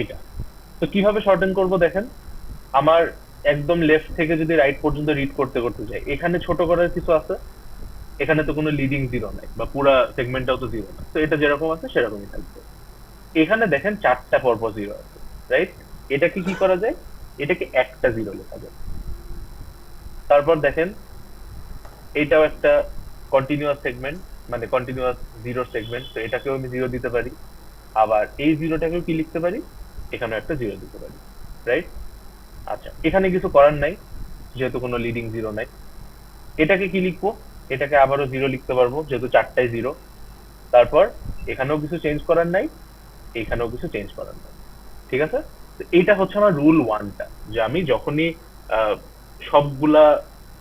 এটা। তো কিভাবে শর্টেন করব দেখেন, আমার একদম লেফট থেকে যদি রাইট পর্যন্ত রিড করতে করতে যাই, এখানে ছোট করার কিছু আছে? এখানে তো কোনো লিডিং জিরো নাই, বা পুরা সেগমেন্টটাও তো জিরো না, তো এটা যেরকম আছে সেরকমই থাকবে। এখানে দেখেন চারটা পরপর জিরো আছে, রাইট? এটাকে কি করা যায়? এটাকে একটা জিরো লেখা যায়। তারপর দেখেন, এইটাও একটা কন্টিনিউয়াস সেগমেন্ট, মানে কন্টিনিউয়াস জিরো সেগমেন্ট, তো এটাকেও আমি জিরো দিতে পারি। আবার এই জিরোটাকেও কি লিখতে পারি? এখানেও একটা জিরো দিতে পারি, রাইট? আচ্ছা, এখানে কিছু করার নাই, যেহেতু কোনো লিডিং জিরো নাই। এটাকে কি লিখবো? এটাকে আবারও জিরো লিখতে পারবো, যেহেতু চারটাই জিরো। তারপর এখানেও কিছু চেঞ্জ করার নাই, এখানেও কিছু চেঞ্জ করার নাই। ঠিক আছে? তো এইটা হচ্ছে আমার রুল ওয়ানটা, যে আমি যখনই আহ, সবগুলা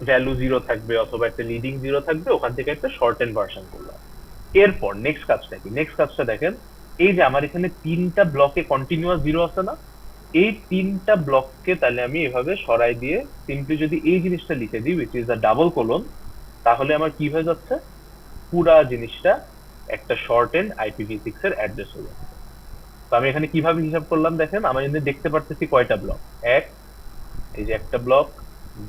ভ্যালু জিরো থাকবে অথবা একটা লিডিং জিরো থাকবে, ওখান থেকে একটা শর্টেন ভার্সন করলাম। এরপর নেক্সট কাজটা কি? নেক্সট কাজটা দেখেন, এই যে আমার এখানে তিনটা ব্লকে কন্টিনিউয়াস জিরো আছে না, এই তিনটা ব্লককে তাহলে আমি এভাবে সরাই দিয়ে সিম্পলি যদি এই জিনিসটা লিখে দিই, which is a double colon, তাহলে আমার কি হয়ে যাচ্ছে? পুরা জিনিসটা একটা শর্ট এন্ড IPv6 এর অ্যাড্রেস হয়ে যাচ্ছে। তো আমি এখানে কিভাবে হিসাব করলাম দেখেন, আমি এখানে দেখতে পারতেছি কয়টা ব্লক। এক, এই যে একটা ব্লক,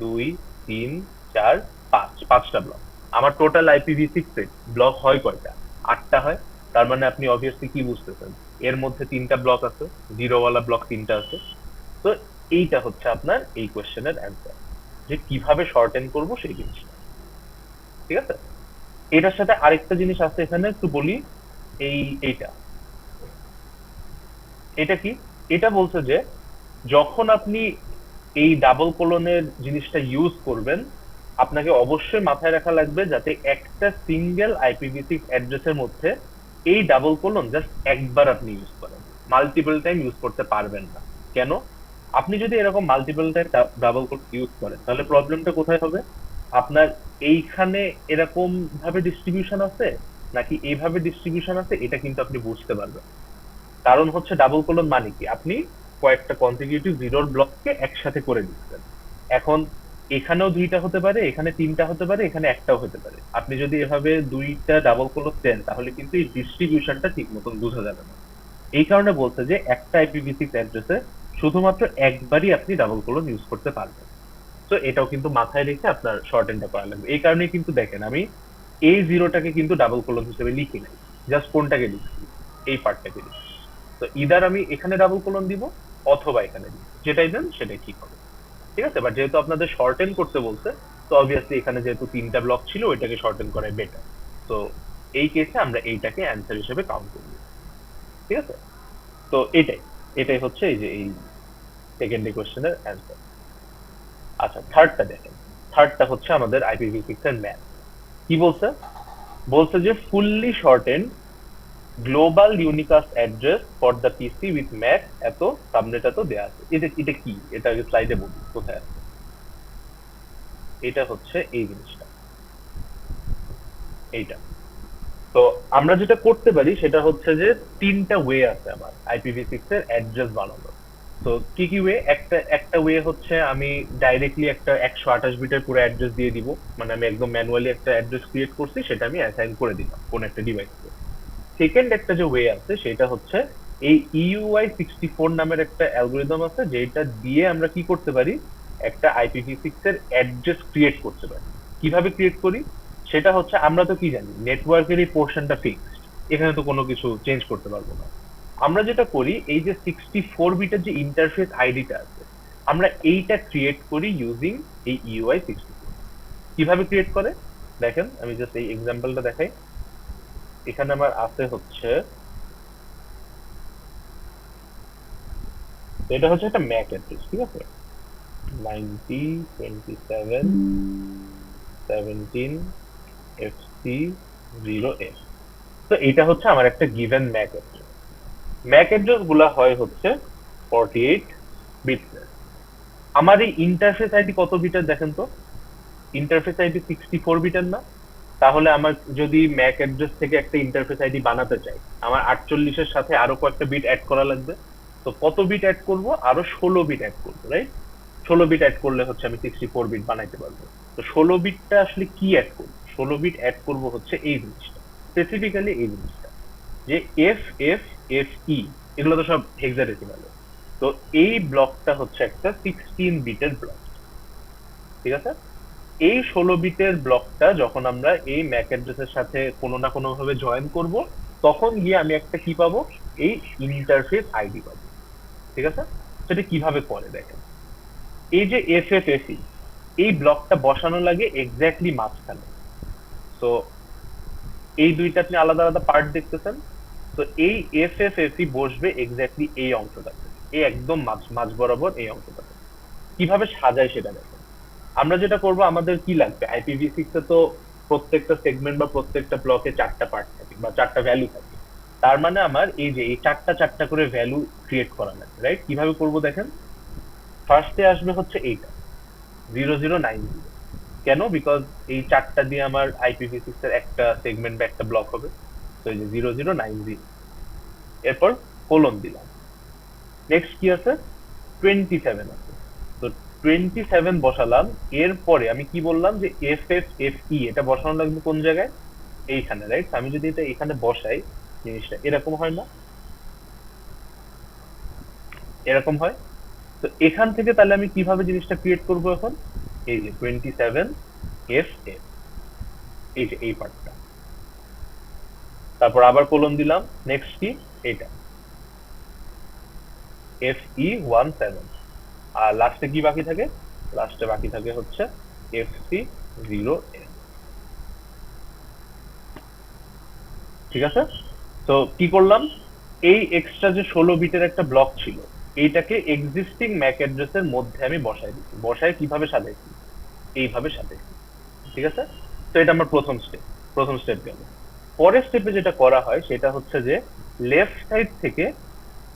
দুই, তিন, চার, পাঁচ, পাঁচটা ব্লক। আমার টোটাল IPv6 এ ব্লক হয় কয়টা? আটটা হয়। তার মানে আপনি অবভিয়াসলি কি বুঝতেছেন, এর মধ্যে তিনটা ব্লক আছে, জিরো ওয়ালা ব্লক তিনটা আছে। তো এইটা হচ্ছে আপনার এই কোয়েশ্চেনের অ্যান্সার, যে কিভাবে শর্টেন করব সেই জিনিসটা। ঠিক আছে? এটার সাথে আরেকটা জিনিস আছে এখানে একটু বলি। এই এইটা, এটা কি? এটা বলছে যে যখন আপনি এই ডাবল কোলনের জিনিসটা ইউজ করবেন, আপনাকে অবশ্যই মাথায় রাখা লাগবে যাতে একটা সিঙ্গেল IPv6 অ্যাড্রেসের মধ্যে এই ডাবল কোলন জাস্ট একবার আপনি ইউজ করেন, মাল্টিপল টাইম ইউজ করতে পারবেন না। কেন? আপনি যদি এরকম multiple time double colon use করেন, তাহলে প্রবলেমটা কোথায় হবে? আপনার এইখানে এরকম ভাবে ডিস্ট্রিবিউশন আছে নাকি এইভাবে ডিস্ট্রিবিউশন আছে, এটা কিন্তু আপনি বুঝতে পারবেন। কারণ হচ্ছে ডাবল কোলন মানে কি, আপনি কয়েকটা কনজিকিউটিভ জিরোর ব্লককে একসাথে করে দিচ্ছেন। এখন এখানেও দুইটা হতে পারে, এখানে তিনটা হতে পারে, এখানে একটাও হতে পারে। আপনি যদি এভাবে দুইটা ডাবল কোলন দেন, তাহলে কিন্তু এই ডিস্ট্রিবিউশনটা ঠিক মতন বোঝা যাবে না। এই কারণে বলছে যে একটা IPv6 অ্যাড্রেসে শুধুমাত্র একবারই আপনি ডাবল কোলন ইউজ করতে পারবেন। তো এটাও কিন্তু মাথায় রেখে আপনার শর্ট এন্ডটা করা লাগবে। এই কারণেই কিন্তু দেখেন, আমি এই জিরোটাকে কিন্তু ডাবল কোলন হিসেবে লিখি নাই, জাস্ট কোনটাকে লিখছি? এই পার্টটাকে লিখছি। তো ইদার আমি এখানে ডাবল কোলন দিব, অথবা এখানে দিব, যেটাই দেন সেটাই ঠিক হবে। ঠিক আছে? বাট যেহেতু আপনাদের শর্টেন করতে বলছে, তো অবভিয়াসলি এখানে যেহেতু তিনটা ব্লক ছিল, ওইটাকে শর্টেন করাই বেটার। তো এই কেসে আমরা এইটাকে অ্যান্সার হিসেবে কাউন্ট করব। ঠিক আছে? তো এটাই এটাই হচ্ছে এই যে এই সেকেন্ড কোশ্চেনের অ্যান্সার। আচ্ছা, থার্ডটা দেখেন। থার্ডটা হচ্ছে আমাদের IPv6 এর ম্যাথ। কি বলছে? বলছে যে fully shortened global unicast address for the PC with MAC এত সাবনেট এত দেয়া আছে। এটা এটা কি? এটা আগে স্লাইডে বলি কোথায় আছে। এটা হচ্ছে এই জিনিসটা, এইটা। তো আমরা যেটা করতে পারি সেটা হচ্ছে যে তিনটা ওয়ে আছে আমার IPv6 এর অ্যাড্রেস বানানোর। তো কি কি ওয়ে? একটা একটা ওয়ে হচ্ছে আমি ডাইরেক্টলি একটা 128 বিটের পুরো অ্যাড্রেস দিয়ে দিব, মানে আমি একদম ম্যানুয়ালি একটা অ্যাড্রেস ক্রিয়েট করছি, সেটা আমি অ্যাসাইন করে দিলাম কোন একটা ডিভাইসকে। সেকেন্ড একটা যে ওয়ে আছে সেটা হচ্ছে এই EUI64 নামের একটা অ্যালগোরিদম আছে, যেটা দিয়ে আমরা কি করতে পারি, একটা IPv6 এর অ্যাড্রেস ক্রিয়েট করতে পারি। কিভাবে ক্রিয়েট করি? সেটা হচ্ছে, আমরা তো কি জানি, নেটওয়ার্কের এই পোর্শনটা ফিক্সড, এখানে তো কোনো কিছু চেঞ্জ করতে পারবো না। আমরা যেটা করি, এই যে 64 বিটের যে ইন্টারফেস আইডিটা আছে, আমরা এইটা ক্রিয়েট করি ইউজিং এই EUI64। কিভাবে ক্রিয়েট করে দেখেন, আমি জাস্ট এই এক্সাম্পলটা দেখাই। এখানে আমার আছে হচ্ছে, তো এটা হচ্ছে একটা ম্যাক অ্যাড্রেস, ঠিক আছে? 902717FC0F। তো এটা হচ্ছে আমার একটা given Mac address. Mac address গুলা হয় হচ্ছে 48 বিট। আমার এই ইন্টারফেস আইডি কত বিটের দেখেন তো? ইন্টারফেস আইডি 64 বিটের না? তাহলে আমার যদি ম্যাক অ্যাড্রেস থেকে একটা ইন্টারফেস আইডি বানাতে চাই, আমার 48-এর সাথে আরো কয়েকটা বিট অ্যাড করা লাগবে। তো কত বিট অ্যাড করব? আরো 16 বিট অ্যাড করবো, রাইট? 16 বিট অ্যাড করলে হচ্ছে আমি 64 বিট বানাইতে পারবো। তো 16 বিটটা আসলে কি অ্যাড করবো? 16 বিট অ্যাড করবো হচ্ছে এই জিনিসটা, স্পেসিফিক্যালি এই জিনিসটা, যে এফ এফ এফ ই, এগুলো তো সব হেক্সাডেসিমাল। তো এই ব্লকটা হচ্ছে একটা 16 বিটের ব্লক, ঠিক আছে? এই 16 বিটের ব্লকটা যখন আমরা এই ম্যাক অ্যাড্রেসের সাথে কোনো না কোনো ভাবে জয়েন করব, তখন গিয়ে আমি একটা কি পাবো, এই ইন্টারফেস আইডি পাবো, ঠিক আছে? সেটা কিভাবে করে দেখেন, এই যে এফএফএসি, এই ব্লকটা বসানো লাগে এক্স্যাক্টলি মাঝখানে। তো এই দুইটা আপনি আলাদা আলাদা পার্ট দেখতেছেন। তো এই এফএফএসি বসবে এক্স্যাক্টলি এই অংশটাতে, এই একদম মাঝ মাঝ বরাবর এই অংশটাতে। কিভাবে সাজায় সেটা দেখেন। আমরা যেটা করব, আমাদের কি লাগবে, IPv6 এ তো প্রত্যেকটা সেগমেন্ট বা প্রত্যেকটা ব্লকে 4টা পার্ট থাকে বা 4টা ভ্যালু থাকে। তার মানে আমার এই যে এই 4টা করে ভ্যালু ক্রিয়েট করা লাগবে, রাইট? কিভাবে করব দেখেন। ফার্স্টে আসবে হচ্ছে এইটা 0090। কেন? বিকজ এই 4টা দিয়ে আমার IPv6 এর একটা সেগমেন্ট বা একটা ব্লক হবে। তো এই যে 0090, এরপর কোলন দিলাম। নেক্সট কি আছে, 27 আছে। তো 27 বসালাম। এরপরে আমি কি বললাম যে FFFE, এটা বসানো লাগবে কোন জায়গায়, এইখানে, রাইট? আমি যদি এটা এখানে বসাই, জিনিসটা এরকম হয় না, এরকম হয়। তো এখান থেকে তাহলে আমি কিভাবে জিনিসটা ক্রিয়েট করব এখন, এই যে 27FF, এই যে এই পার্টটা, তারপর আবার কোলন দিলাম। নেক্সট কি, এটা FE17। আর লাস্টে কি বাকি থাকে, লাস্টে বাকি থাকে হচ্ছে FC0N, ঠিক আছে? তো কি করলাম, এই এক্সট্রা যে 16 বিটের একটা ব্লক ছিল, এইটাকে এক্সিস্টিং ম্যাক অ্যাড্রেসের মধ্যে আমি বসাই দিচ্ছি। বসায় কিভাবে সাজাইছি, এইভাবে সাজাইছি, ঠিক আছে? তো এটা আমার প্রথম স্টেপ গেল। পরের স্টেপে যেটা করা হয় সেটা হচ্ছে যে লেফট সাইড থেকে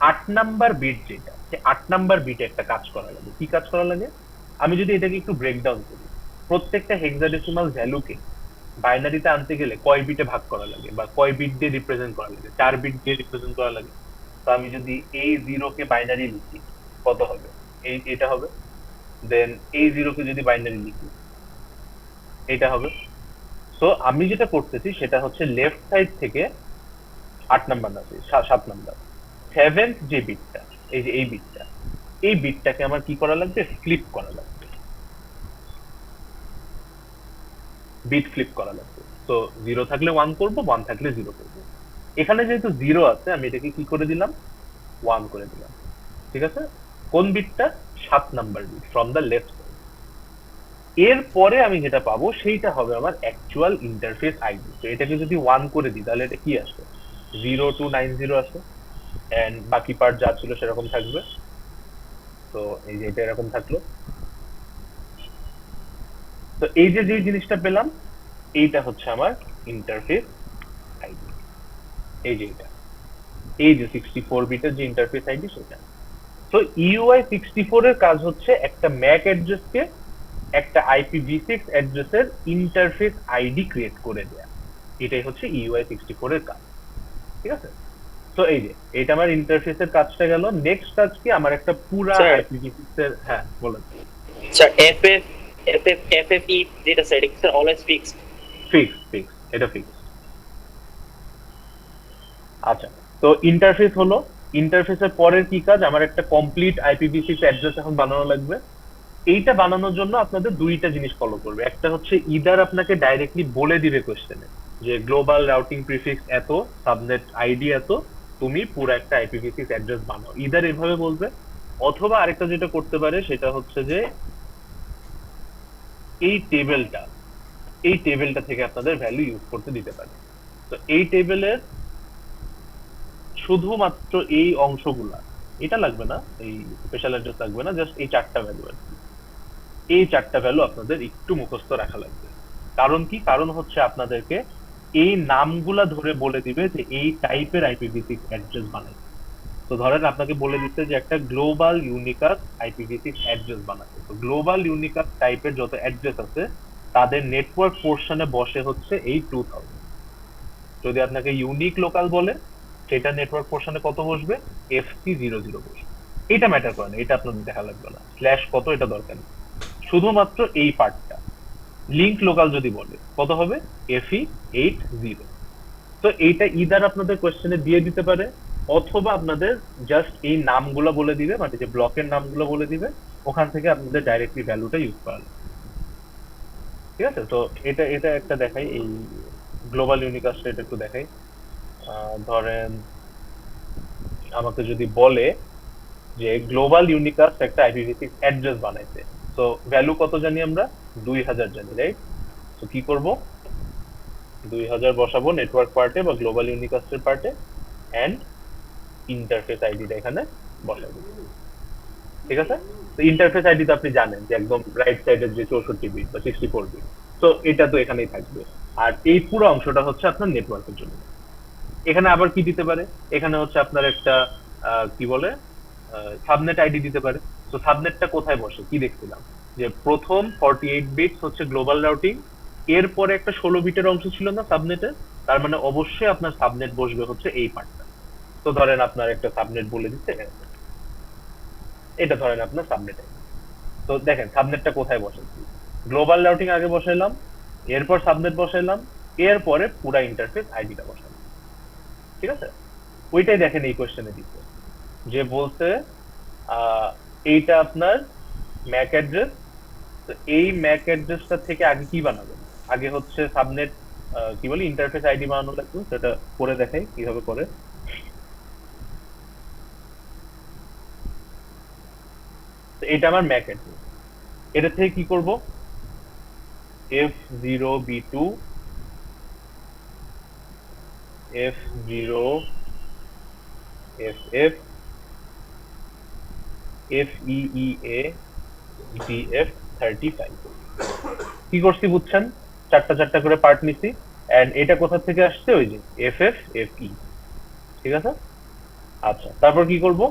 8 নাম্বার বিট, যেটা সে 8 নাম্বার বিটে একটা কাজ করা লাগে। কি কাজ করা লাগে, আমি যদি এটাকে একটু ব্রেকডাউন করি, প্রত্যেকটা হেক্সাডেসিমাল ভ্যালুকে বাইনারিতে আনতে গেলে কয় বিটে ভাগ করা লাগে বা কয় বিট দিয়ে রিপ্রেজেন্ট করা লাগে, 4 বিট দিয়ে রিপ্রেজেন্ট করা লাগে। তো আমি যদি এই 0 কে বাইনারি লিখি, কত হবে, এটা হবে। দেন এই 0 কে যদি বাইনারি লিখি, এটা হবে। তো আমি যেটা করতেছি সেটা হচ্ছে লেফট সাইড থেকে 8 নাম্বার না, 7 নাম্বার, সেভেন্থ যে বিটটা, এই যে এই বিটটা, এই বিটটাকে আমার কি করা লাগবে, ফ্লিপ করা লাগবে, বিট ফ্লিপ করা লাগবে। তো 0 থাকলে 1 করব, 1 থাকলে 0 করব। এখানে যেহেতু 0 আছে, আমি এটাকে কি করে দিলাম, 1 করে দিলাম, ঠিক আছে? কোন বিটটা, 7 number bit from the left side. এরপরে আমি যেটা পাবো সেইটা হবে আমার অ্যাকচুয়াল ইন্টারফেস আইডি। তো এটাকে যদি 1 করে দিই, তাহলে এটা কি আসবে, 0290 আসে। এন্ড বাকি পার্ট যা ছিল সেরকম থাকবে। তো এই যে এটা এরকম থাকলো। তো এই যে যে জিনিসটা পেলাম, এইটা হচ্ছে আমার ইন্টারফেস আইডি। এই যে এটা, এই যে 64 বিটের যে ইন্টারফেস আইডি সেটা। তো UI64 এর কাজ হচ্ছে একটা ম্যাক অ্যাড্রেসকে একটা IPv6 অ্যাড্রেসের ইন্টারফেস আইডি ক্রিয়েট করে দেয়া। এটাই হচ্ছে UI64 এর কাজ, ঠিক আছে? তো এই যে এটা আমার ইন্টারফেসের কাজটা গেল। নেক্সট কাজ কি, আমার একটা পুরা স্যার IPv6 এর, হ্যাঁ বলেন। স্যার FFE যেটা স্যার এটা স্যার অলওয়েজ ফিক্সড। ফিক্স, এটা ফিক্স। আচ্ছা, তো ইন্টারফেস হলো। ইন্টারফেসের পরের কি কাজ, আমার একটা কমপ্লিট IPv6 অ্যাড্রেস এখন বানানো লাগবে। এইটা বানানোর জন্য আপনাদের দুইটা জিনিস ফলো করবে। একটা হচ্ছে ইদার আপনাকে ডাইরেক্টলি বলে দিবে কোশ্চেনে যে গ্লোবাল রাউটিং প্রিফিক্স এত, সাবনেট আইডি এত, তুমি পুরো একটা IPv6 অ্যাড্রেস বানাও, ইদার এভাবে বলবে। অথবা আরেকটা যেটা করতে পারে সেটা হচ্ছে যে এই টেবিলটা, এই টেবিলটা থেকে আপনাদের ভ্যালু ইউজ করতে দিতে পারে। তো এই টেবিলের শুধুমাত্র এই অংশগুলা, এটা লাগবে না, এই স্পেশাল অ্যাড্রেস লাগবে না, জাস্ট এই 4টা ভ্যালু আর কি। এই 4টা ভ্যালু আপনাদের একটু মুখস্থ রাখা লাগবে। কারণ কি, কারণ হচ্ছে আপনাদেরকে এই নামগুলা ধরে বলে দিবে যে এই টাইপের IPv6 অ্যাড্রেস বানাই। তো ধরেন আপনাকে বলে দিচ্ছে যে একটা গ্লোবাল ইউনিকাস IPv6 অ্যাড্রেস বানাতে। তো গ্লোবাল ইউনিকাস টাইপের যত অ্যাড্রেস আছে তাদের নেটওয়ার্ক পোর্শনে বসে হচ্ছে এই 2000। যদি আপনাকে ইউনিক লোকাল বলে, সেটা নেটওয়ার্ক পোর্শনে কত বসবে, FC00 বসবে। এটা ম্যাটার করে না, এটা আপনাদের দেখা লাগবে না, স্ল্যাশ কত এটা দরকার নেই। শুধুমাত্র এই পার্টটা, লিঙ্ক লোকাল যদি বলে কত হবে, FE80। তো এইটা ইদার আপনাদের কোশ্চেনে দিয়ে দিতে পারে, অথবা আপনাদের জাস্ট এই নামগুলো বলে দিবে, মানে যে ব্লকের নামগুলো বলে দিবে, ওখান থেকে আপনাদের ডাইরেক্টলি ভ্যালুটা ইউজ করা লাগবে। ঠিক আছে? তো এটা এটা একটা দেখাই, এই গ্লোবাল ইউনিকাস্টটা এটা একটু দেখাই। ধরেন আমাকে যদি বলে যে গ্লোবাল ইউনিকাস্ট একটা IPv6 অ্যাড্রেস বানাইছে, তো ভ্যালু কত জানি আমরা? 2000 জানি, রাইট? তো কি করব? 2000 বসাবো নেটওয়ার্ক পার্টে বা গ্লোবাল ইউনিকাস্টের পার্টে, এন্ড ইন্টারফেস আইডিটা এখানে বসাবো। ঠিক আছে? তো ইন্টারফেস আইডি তো আপনি জানেন যে একদম রাইট সাইডের যে 64 বিট বা 64 বিট, তো এটা তো এখানেই থাকবে। আর এই পুরো অংশটা হচ্ছে আপনার নেটওয়ার্কের জন্য। এখানে আবার কি দিতে পারে? এখানে হচ্ছে আপনার একটা কি বলে সাবনেট আইডি দিতে পারে। তো সাবনেটটা কোথায় বসে কি দেখছিলাম, যে প্রথম 48 বিটস হচ্ছে গ্লোবাল রাউটিং, এরপরে একটা 16 বিটের অংশ ছিল না সাবনেটের, তার মানে অবশ্যই আপনার সাবনেট বসবে হচ্ছে এই পার্টটা। তো ধরেন আপনার একটা সাবনেট বলে দিচ্ছে, এটা ধরেন আপনার সাবনেট। তো দেখেন সাবনেটটা কোথায় বসাচ্ছি, গ্লোবাল রাউটিং আগে বসাইলাম, এরপর সাবনেট বসাইলাম, এরপরে পুরা ইন্টারফেস আইডিটা বসালাম। ঠিক আছে? ওইটাই দেখেন এই কোয়েশ্চেনে দিচ্ছে, যে বলছে এইটা আপনার ম্যাক অ্যাড্রেস। তো এই ম্যাক অ্যাড্রেসটা থেকে আগে কি বানাবেন? আগে হচ্ছে সাবনেট কি বলি ইন্টারফেস আইডি বানানো লাগবে, সেটা করে দেখাই কিভাবে করে। তো এটা আমার ম্যাক অ্যাড্রেস, এটা থেকে কি করব? F0B2 F0FF FEEA BF35 কি করছি বুঝছেন? চারটা চারটা করে পার্ট নিছি, এন্ড এটা কোথা থেকে আসছে? ওই যে FFFE। ঠিক আছে? আচ্ছা, তারপর কি করব?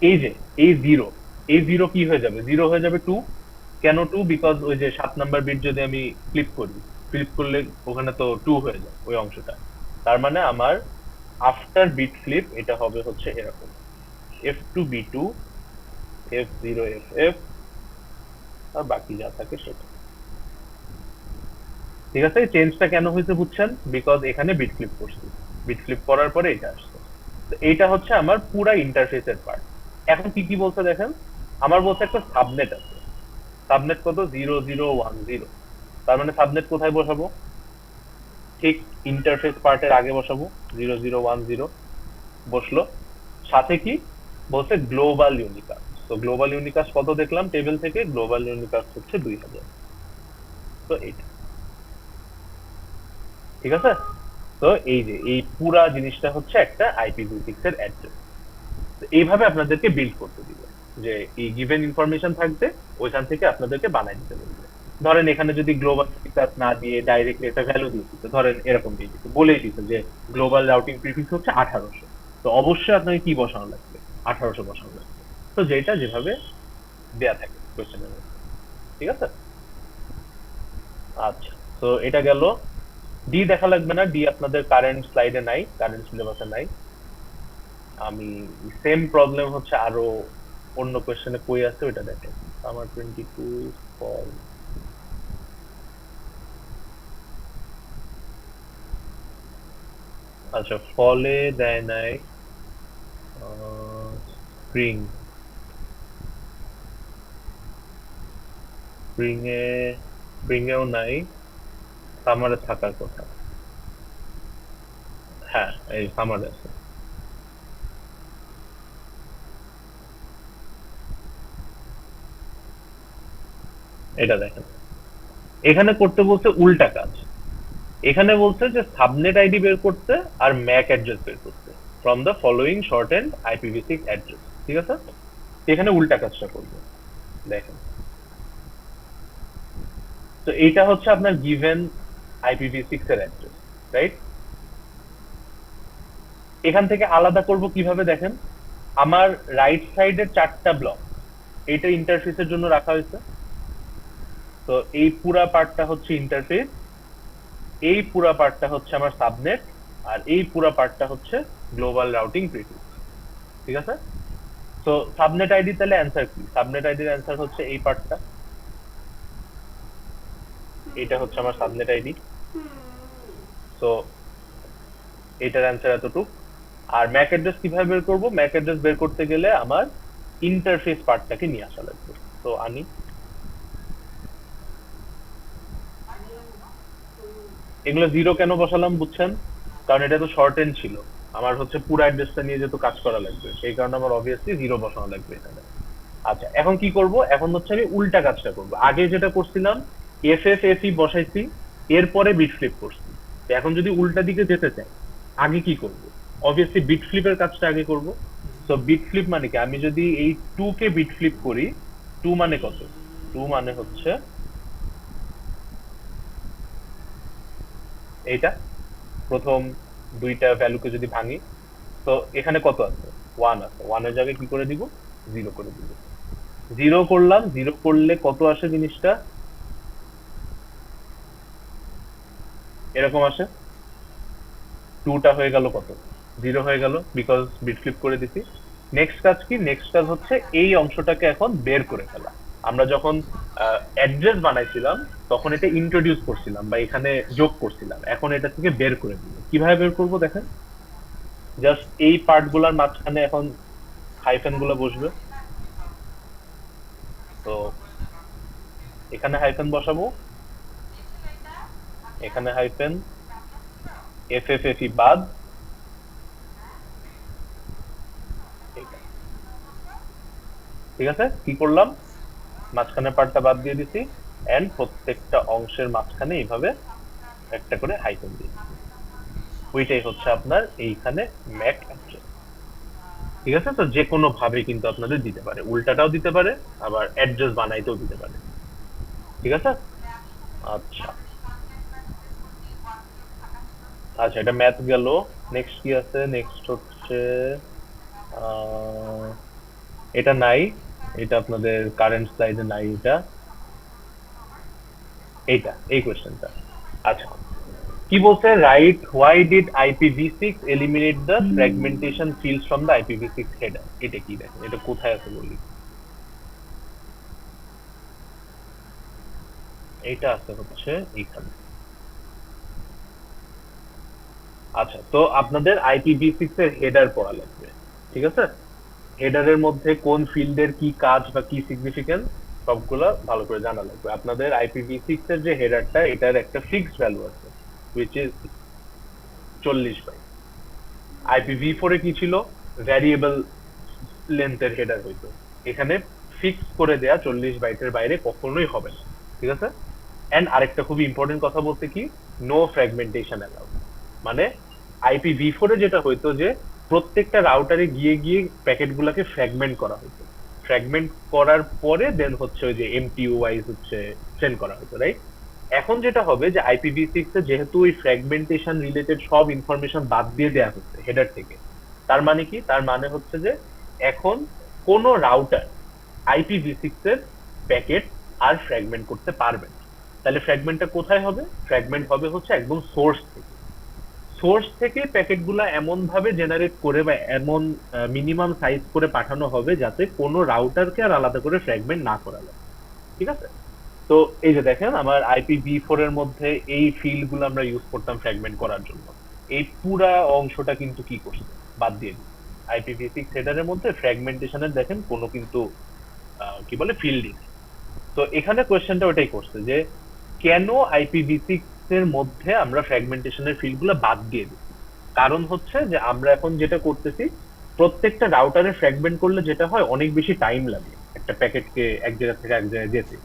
এই যে এই জিরো, এই জিরো কি হয়ে যাবে? জিরো হয়ে যাবে 2। কেন 2? বিকজ ওই যে 7 নাম্বার বিট যদি আমি ফ্লিপ করি, ফ্লিপ করলে ওখানে তো 2 হয়ে যায় ওই অংশটা। তার মানে আমার আফটার বিট ফ্লিপ এটা হবে হচ্ছে এরকম, F2B2 F0FF আর বাকি যা থাকে সেটা। ঠিক আছে? চেঞ্জটা কেন হয়েছে বুঝছেন? বিকজ এখানে বিট ফ্লিপ করছি, বিট ফ্লিপ করার পরে এটা আসছে। তো এইটা হচ্ছে আমার পুরা ইন্টারফেসের পার্ট। এখন কি কি বলছে দেখেন, আমার বলছে একটা সাবনেট আছে, সাবনেট কত? 0010। তার মানে সাবনেট কোথায় বসাবো? ঠিক ইন্টারফেস পার্টের আগে বসাবো, 0010 বসলো। সাথে কি বলছে? Global unicast. তো গ্লোবাল ইউনিকাস্ট কত দেখলাম টেবিল থেকে? গ্লোবাল ইউনিকাস্ট হচ্ছে 2000। তো এইটা ঠিক আছে? তো এই যে এই পুরা জিনিসটা হচ্ছে একটা IPv6 এর অ্যাড্রেস। এইভাবে আপনাদেরকে বিল্ড করতে দিবে, যে এই গিভেন ইনফরমেশন থাকবে, ওইখান থেকে আপনাদেরকে বানাই দিতে বলবে। ধরেন এখানে যদি গ্লোবাল ক্লাস না দিয়ে ডাইরেক্টলি একটা ভ্যালু দিয়ে দিতে, ধরেন এরকম দিয়ে দিতে, বলেই দিতে যে গ্লোবাল রাউটিং প্রিফিক্স হচ্ছে 1800, তো অবশ্যই আপনাকে কি বসানো লাগবে? 1800 বসানো লাগবে। তো যেটা যেভাবে দেয়া থাকে কোয়েশ্চেনের মধ্যে। ঠিক আছে? আচ্ছা, তো এটা গেল। ডি দেখা লাগবে না, ডি আপনাদের কারেন্ট স্লাইডে নাই, কারেন্ট সিলেবাসে নাই। আমি সেম প্রবলেম হচ্ছে আরো অন্য কোয়েশ্চেনে কই আছে ওইটা দেখেন। আমার 22 ফল। আচ্ছা, ফলে দেয় নাই স্প্রিং, স্প্রিং এ, স্প্রিং এও নাই, সামারে থাকার কথা। হ্যাঁ, এই সামারে আছে। এটা দেখেন, এখানে করতে বলছে উল্টা কাজ। এখানে বলছে যে সাবনেট আইডি বের করতে আর ম্যাক অ্যাড্রেস বের করতে from the following short end IPv6 address. ঠিক আছে? এখানে উল্টা কাজটা করবে, দেখেন। তো এইটা হচ্ছে আপনার গিভেন IPv6 এর অ্যাড্রেস, রাইট? এখান থেকে আলাদা করব কিভাবে দেখেন, আমার রাইট সাইডের চারটা ব্লক এটা ইন্টারফেসের জন্য রাখা হয়েছে। তো এই পুরা পার্টটা হচ্ছে ইন্টারফেস, এই পুরা পার্টটা হচ্ছে আমার সাবনেট, আর এই পুরা পার্টটা হচ্ছে গ্লোবাল রাউটিং প্রিফিক্স। ঠিক আছে? তো সাবনেট আইডি তাহলে অ্যান্সার কি? সাবনেট আইডির অ্যান্সার হচ্ছে এই পার্টটা, এটা হচ্ছে আমার সাবনেট আইডি। তো এটার অ্যান্সার এতটুক। আর ম্যাক অ্যাড্রেস কিভাবে বের করব? ম্যাক অ্যাড্রেস বের করতে গেলে আমার ইন্টারফেস পার্টটাকে নিয়ে আসা লাগবে। তো আনি, এগুলো জিরো কেন বসালাম বুঝছেন? কারণ এটা তো শর্ট এন্ড ছিল, আমার হচ্ছে পুরো অ্যাড্রেসটা নিয়ে যেহেতু কাজ করা লাগবে সেই কারণে আমার অবভিয়াসলি জিরো বসানো লাগবে এখানে। আচ্ছা, এখন কি করব? এখন হচ্ছে আমি উল্টা কাজটা করব। আগে যেটা করছিলাম, এফ এফ এফ ই বসাইছি, এরপরে বিট ফ্লিপ করছি। তো এখন যদি উল্টা দিকে যেতে চাই, আগে কি করব? অবভিয়াসলি বিট ফ্লিপের কাজটা আগে করব। তো বিট ফ্লিপ মানে কি? আমি যদি এই 2 কে বিট ফ্লিপ করি, 2 মানে কত? 2 মানে হচ্ছে এইটা, প্রথম দুইটা ভ্যালুকে যদি ভাঙি, তো এখানে কত আছে? 1 আছে, 1 এর জায়গায় কি করে দিব? 0 করে দিব। 0 করলাম, 0 করলে কত আসে জিনিসটা? এরকম আসে। 2 টা হয়ে গেল কত? 0 হয়ে গেল, বিকজ বিট ফ্লিপ করে দিছি। নেক্সট কাজ কি? নেক্সট কাজ হচ্ছে এই অংশটাকে এখন বের করে ফেলা। আমরা যখন অ্যাড্রেস বানাইছিলাম তখন এটা ইন্ট্রোডিউস করছিলাম বা এখানে যোগ করছিলাম, এখন এটা থেকে বের করে দিব। কিভাবে বের করব দেখেন, জাস্ট এই পার্ট গুলার মাঝখানে এখন হাইফেন গুলো বসবে। তো এখানে হাইফেন বসাবো, এখানে hyphen, F F F E বাদ, এইটা। ঠিক আছে, কি করলাম? মাঝখানে পার্টটা বাদ দিয়ে দিছি, এন্ড প্রত্যেকটা অংশের মাঝখানে এইভাবে একটা করে হাইফেন দিয়ে দিছি। ওইটাই হচ্ছে আপনার এইখানে ম্যাক অ্যাড্রেস। ঠিক আছে, তো যে কোনো ভাবে কিন্তু আপনাদের দিতে পারে, উল্টাটাও দিতে পারে, আবার অ্যাড্রেস বানাইতেও দিতে পারে। ঠিক আছে। আচ্ছা, আচ্ছা, এটা ম্যাথ গেল। নেক্সট কি আছে? নেক্সট হচ্ছে আহ, এটা নাই, এটা আপনাদের কারেন্ট স্লাইডে নাই, এটা এইটা এই কোয়েশ্চেনটা। আচ্ছা, কি বলছে? Right why did IPv6 eliminate the fragmentation fields from the IPv6 header. এটা কি দেখেন, এটা কোথায় আছে বলি? এইটা আছে হচ্ছে এইখানে। আচ্ছা, তো আপনাদের IPv6 এর হেডার পড়া লাগবে। ঠিক আছে, হেডারের মধ্যে কোন ফিল্ডের কি কাজ বা কি সিগনিফিকেন্স সবগুলা ভালো করে জানা লাগবে। আপনাদের IPv6 এর যে হেডারটা, এটার একটা ফিক্সড ভ্যালু আছে, হুইচ ইজ 40 বাইট। IPv4 এ কি ছিল? ভ্যারিয়েবল লেন্থের হেডার হইতো। এখানে ফিক্স করে দেয়া 40 বাইটের বাইরে কখনোই হবে না। ঠিক আছে। এন্ড আরেকটা খুবই ইম্পর্টেন্ট কথা বলতে কি, নো ফ্র্যাগমেন্টেশন অ্যালাউড। মানে IPv4 এ যেটা হইতো যে প্রত্যেকটা রাউটারে গিয়ে গিয়ে প্যাকেট গুলাকে ফ্র্যাগমেন্ট করা হতো। ফ্র্যাগমেন্ট করার পরে দেন হচ্ছে ওই যে MTU ওয়াইজ হচ্ছে সেন্ড করা হতো, রাইট? এখন যেটা হবে যে IPv6 এ যেহেতু ওই ফ্র্যাগমেন্টেশন রিলেটেড সব ইনফরমেশন বাদ দিয়ে দেয়া হচ্ছে হেডার থেকে, তার মানে কি? তার মানে হচ্ছে যে এখন কোনো রাউটার IPv6 এর প্যাকেট আর ফ্র্যাগমেন্ট করতে পারবে না। তাহলে ফ্র্যাগমেন্টটা কোথায় হবে? ফ্র্যাগমেন্ট হবে হচ্ছে একদম সোর্স থেকে। সোর্স থেকে প্যাকেট গুলা এমন ভাবে জেনারেট করে বা এমন মিনিমাম সাইজ করে পাঠানো হবে যাতে কোনো রাউটারকে আর আলাদা করে ফ্র্যাগমেন্ট না করা লাগে। ঠিক আছে। তো এই যে দেখেন, আমার IPv4 এর মধ্যে এই ফিল্ড গুলো আমরা ইউজ করতাম ফ্র্যাগমেন্ট করার জন্য, এই পুরা অংশটা কিন্তু কি করছে? বাদ দিয়ে দিচ্ছে। IPv6 হেডারের মধ্যে ফ্র্যাগমেন্টেশনের দেখেন কোনো কিন্তু কি বলে ফিল্ডই নেই। তো এখানে কোয়েশ্চেনটা ওটাই করছে যে কেন IPv6 এর মধ্যে আমরা ফ্র্যাগমেন্টেশনের ফিল্ড গুলো বাদ দিয়ে দিই। কারণ হচ্ছে যে আমরা এখন যেটা করতেছি, প্রত্যেকটা রাউটারে ফ্র্যাগমেন্ট করলে যেটা হয়, অনেক বেশি টাইম লাগে একটা প্যাকেটকে এক জায়গা থেকে এক জায়গায় যেতে।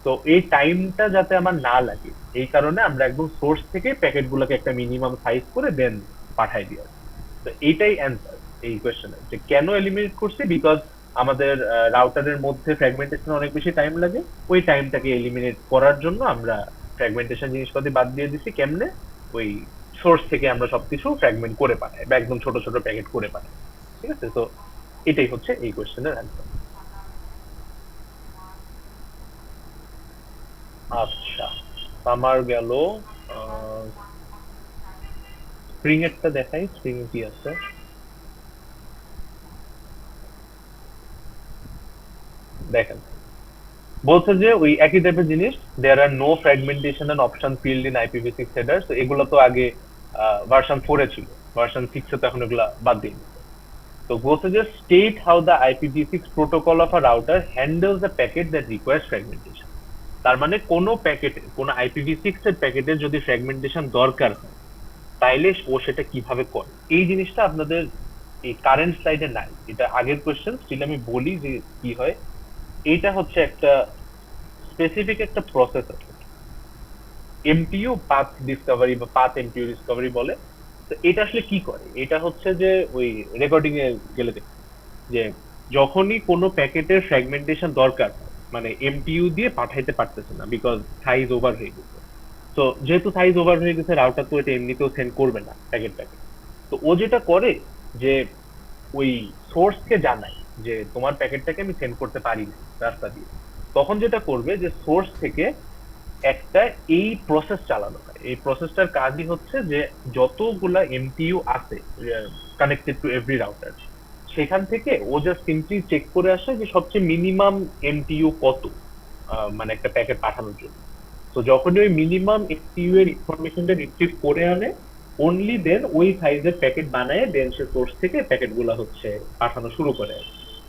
তো এই টাইমটা যাতে আমার না লাগে, এই কারণে আমরা একদম সোর্স থেকে প্যাকেট গুলোকে একটা মিনিমাম সাইজ করে দেন পাঠাই দিয়ে আসি। তো এইটাই অ্যান্সার এই কোয়েশ্চেনের, যে কেন এলিমিনেট করছি, বিকজ আমাদের রাউটারের মধ্যে ফ্র্যাগমেন্টেশন অনেক বেশি টাইম লাগে। ওই টাইমটাকে এলিমিনেট করার জন্য আমরা ফ্র্যাগমেন্টেশন জিনিসপাতি বাদ দিয়ে দিছি। কেমনে? ওই সোর্স থেকে আমরা সবকিছু ফ্র্যাগমেন্ট করে পাঠাই বা একদম ছোট ছোট প্যাকেট করে পাঠাই। ঠিক আছে, তো এটাই হচ্ছে এই কোয়েশ্চেনের অ্যান্সার। আচ্ছা, আমার গেল। স্প্রিং এরটা দেখাই, স্প্রিং কি আছে দেখেন। বলছে যে ওই একই টাইপের জিনিস, there are no fragmentation and option field in IPv6 header. তো এগুলো তো আগে ভার্সন 4 এ ছিল। ভার্সন 6 এ তো এখন এগুলা বাদ দিয়ে দিছে। তো বলছে যে state how the IPv6 protocol of a router handles the packet that requires fragmentation. তার মানে কোনো প্যাকেটে, কোনো IPv6 এর প্যাকেটের যদি ফ্র্যাগমেন্টেশন দরকার হয় তাইলে ও সেটা কিভাবে করে। এই জিনিসটা আপনাদের এই কারেন্ট স্লাইডে নাই, এটা আগের কোয়েশ্চেন, স্টিল আমি বলি যে কি হয়। এইটা হচ্ছে একটা স্পেসিফিক একটা প্রসেস আছে, এমটিইউ পাথ ডিসকভারি বা পাথ এমটিইউ ডিসকভারি বলে। তো এটা আসলে কি করে, এটা হচ্ছে যে ওই রেকর্ডিং এ গেলে দেখুন যে যখনই কোনো প্যাকেটের ফ্র্যাগমেন্টেশন দরকার হয়, মানে এমটিইউ দিয়ে পাঠাইতে পারতেছে না বিকজ সাইজ ওভার হয়ে গেছে। তো যেহেতু সাইজ ওভার হয়ে গেছে, রাউটার তো এটা এমনিতেও সেন্ড করবে না প্যাকেটটাকে। তো ও যেটা করে যে ওই সোর্সকে জানায় যে তোমার প্যাকেটটাকে আমি সেন্ড করতে পারি না রাস্তা দিয়ে। তখন যেটা করবে যে সোর্স থেকে একটা এই প্রসেস চালানো হয়। এই প্রসেসটার কাজই হচ্ছে যে যতগুলা এমটিইউ আছে কানেক্টেড টু এভরি রাউটার, সেখান থেকে ও জাস্ট সিম্পলি চেক করে আসে যে সবচেয়ে মিনিমাম এমটিইউ কত, মানে একটা প্যাকেট পাঠানোর জন্য। তো যখনই ওই মিনিমাম এমটিইউ এর ইনফরমেশনটা রিট্রিভ করে আনে, অনলি দেন ওই সাইজের প্যাকেট বানায় দেন সে সোর্স থেকে প্যাকেট গুলা হচ্ছে পাঠানো শুরু করে।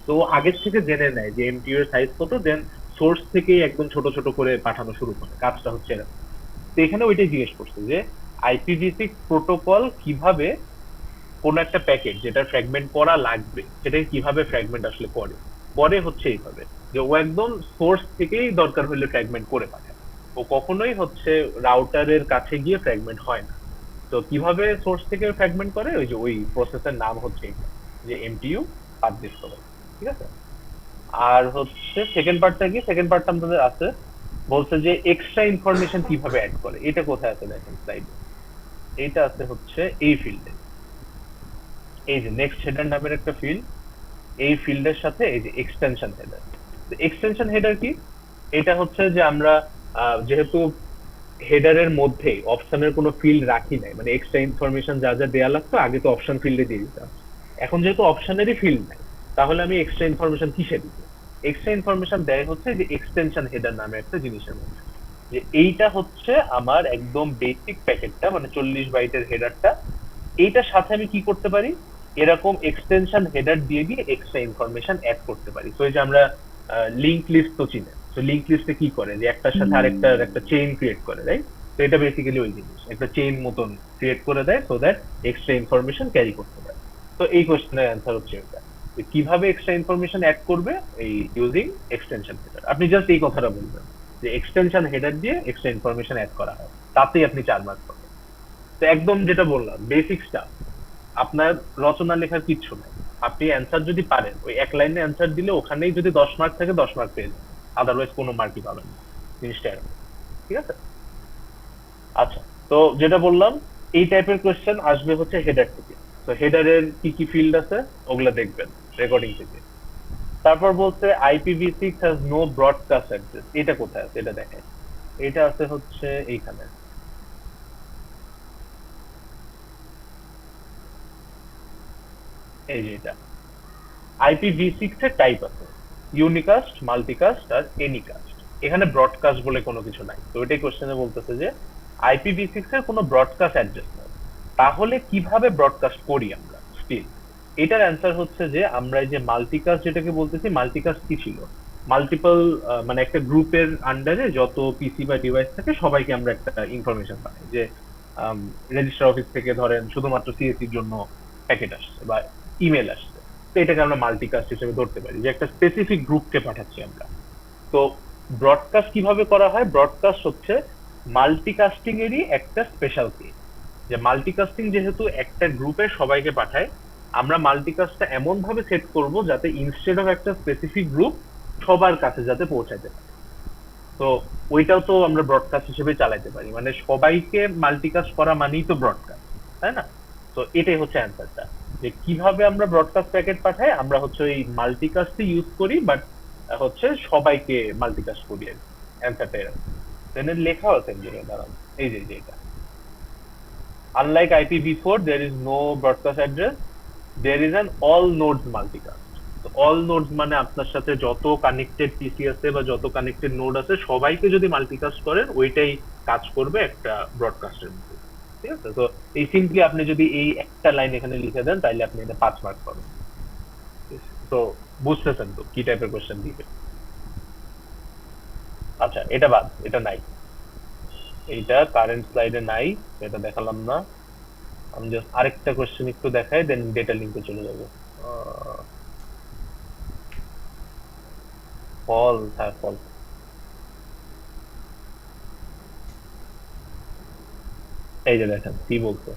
তো আগের থেকে জেনে নেয় যে এমটিইউ এর সাইজ কত, দেন সোর্স থেকে একদম ছোট ছোট করে পাঠানো শুরু করে। কাজটা হচ্ছে এরকম। তো এখানে ওইটাই জিজ্ঞেস করছে যে IPv6 প্রোটোকল কিভাবে কোন একটা প্যাকেট যেটা ফ্র্যাগমেন্ট করা লাগবে সেটাকে কিভাবে ফ্র্যাগমেন্ট আসলে করে। পরে হচ্ছে এইভাবে যে ও একদম সোর্স থেকেই দরকার হলে ফ্র্যাগমেন্ট করে পাঠায়। ও কখনোই হচ্ছে রাউটারের কাছে গিয়ে ফ্র্যাগমেন্ট হয় না। তো কিভাবে সোর্স থেকে ফ্র্যাগমেন্ট করে, ওই যে ওই প্রসেসের নাম হচ্ছে এইটা, যে এমটিইউ পাথ ডিসকভারি। ঠিক আছে। আর হচ্ছে সেকেন্ড পার্টটা কি, সেকেন্ড পার্টটা আমাদের আছে, বলছে যে এক্সট্রা ইনফরমেশন কিভাবে অ্যাড করে। এটা কোথায় আছে দেখেন স্লাইডে, এইটা আছে হচ্ছে এই ফিল্ডে। এই যে নেক্সট হেডার নামের একটা ফিল্ড, এই ফিল্ডের সাথে এই যে এক্সটেনশন হেডার। এক্সটেনশন হেডার কি, এটা হচ্ছে যে আমরা যেহেতু হেডারের মধ্যে অপশনের কোনো ফিল্ড রাখি নাই, মানে এক্সট্রা ইনফরমেশন যা যা দেওয়া লাগতো আগে তো অপশন ফিল্ডে দিয়ে দিতাম, এখন যেহেতু অপশনেরই ফিল্ড নাই, তাহলে আমি এক্সট্রা ইনফরমেশন কিসে দিব। এক্সট্রা ইনফরমেশন দেয় হচ্ছে যে এক্সটেনশন হেডার নামে একটা জিনিসের মধ্যে। যে এইটা হচ্ছে আমার একদম বেসিক প্যাকেটটা, মানে 40 বাইটের হেডারটা, এইটার সাথে আমি কি করতে পারি, এরকম এক্সটেনশন হেডার দিয়ে দিয়ে এক্সট্রা ইনফরমেশন অ্যাড করতে পারি। তো এই যে আমরা লিংক লিস্ট তো চিনি, তো লিংক লিস্টে কি করে যে একটার সাথে আরেকটার একটা চেইন ক্রিয়েট করে, রাইট? তো এটা বেসিক্যালি ওই জিনিস, একটা চেইন মতন ক্রিয়েট করে দেয় so that extra information carry করতে পারে। তো এই কোশ্চেনের অ্যান্সার হচ্ছে এটা, যে কিভাবে এক্সট্রা ইনফরমেশন অ্যাড করবে এই ইউজিং এক্সটেনশন হেডার। আপনি জাস্ট এই কথাটা বলবেন যে এক্সটেনশন হেডার দিয়ে এক্সট্রা ইনফরমেশন অ্যাড করা হয়, তাতেই আপনি 4 মার্ক পাবেন। তো একদম যেটা বললাম বেসিক স্টাফ, আপনার রচনা লেখার কিচ্ছু নাই। আপনি অ্যান্সার যদি পারেন, ওই এক লাইনে অ্যান্সার দিলে ওখানেই যদি 10 মার্ক থাকে 10 মার্ক পেয়ে যাবেন, আদারওয়াইজ কোনো মার্কই পাবেন না। জিনিসটা এরকম। ঠিক আছে। আচ্ছা, তো যেটা বললাম এই টাইপের কোয়েশ্চেন আসবে হচ্ছে হেডার থেকে। তো হেডারের কি কি ফিল্ড আছে ওগুলা দেখবেন রেকর্ডিং থেকে। তারপর বলছে IPv6 has no broadcast address. এটা কোথায় আছে এটা দেখেন, এটা আছে হচ্ছে এইখানে, এই যে এটা। IPv6 এর টাইপ আছে ইউনিকাস্ট, মাল্টিকাস্ট আর এনিকাস্ট। এখানে ব্রডকাস্ট বলে কোনো কিছু নাই। তো এটাই কোশ্চেনে বলতেছে যে IPv6 এর কোনো ব্রডকাস্ট অ্যাড্রেস নাই, তাহলে কিভাবে ব্রডকাস্ট করি আমরা স্টিল। এটার অ্যান্সার হচ্ছে যে আমরা এই যে মাল্টিকাস্ট যেটাকে বলতেছি, মাল্টিকাস্ট কি ছিল, মাল্টিপল, মানে একটা গ্রুপের আন্ডারে যত পিসি বা ডিভাইস থাকে সবাইকে আমরা একটা ইনফরমেশন পাই যে রেজিস্টার অফিস থেকে ধরেন শুধুমাত্র সিএসির জন্য প্যাকেট আসছে বা ইমেল আসছে। তো এটাকে আমরা মাল্টিকাস্ট হিসেবে ধরতে পারি যে একটা স্পেসিফিক গ্রুপকে পাঠাচ্ছি আমরা। তো ব্রডকাস্ট কিভাবে করা হয়, ব্রডকাস্ট হচ্ছে মাল্টিকাস্টিং এরই একটা স্পেশাল কেস। যে মাল্টিকাস্টিং যেহেতু একটা গ্রুপে সবাইকে পাঠায়, আমরা মাল্টিকাস্টটা এমন ভাবে সেট করব যাতে ইনস্টেড অফ একটা স্পেসিফিক গ্রুপ সবার কাছে যাতে পৌঁছাতে পারে। তো ওইটাও তো আমরা ব্রডকাস্ট হিসেবে চালাতে পারি, মানে সবাইকে মাল্টিকাস্ট করা মানেই তো ব্রডকাস্ট, তাই না? তো এটাই হচ্ছে অ্যান্সারটা, যে কিভাবে আমরা ব্রডকাস্ট প্যাকেট পাঠাই, আমরা হচ্ছে ওই মাল্টিকাস্টই ইউজ করি, বাট হচ্ছে সবাইকে মাল্টিকাস্ট করি আর কি। অ্যান্সারটা এরকম। এখানে লেখা আছে যে দাঁড়ান, এই যে এটা, unlike IPv4 there is no broadcast address, there is an all nodes multicast। তো অল নোডস মানে আপনার সাথে যত কানেক্টেড পিসি আছে বা যত কানেক্টেড নোড আছে সবাইকে যদি মাল্টিকাস্ট করেন ওইটাই কাজ করবে একটা ব্রডকাস্টের মধ্যে। ঠিক আছে? তো এই সিম্পলি আপনি যদি এই একটা লাইন এখানে লিখে দেন তাহলে আপনি এটা 5 মার্ক পাবেন। তো বুঝতেছেন তো কি টাইপের কোশ্চেন দিবে। আচ্ছা এটা বাদ, এটা নাই, এইটা কারেন্ট স্লাইডে নাই, এটা দেখালাম না। আমি জাস্ট আরেকটা কোশ্চেন একটু দেখাই, দেন ডেটা লিঙ্কে চলে যাবো। ফল, হ্যাঁ ফল। এই যে দেখেন কি বলছে,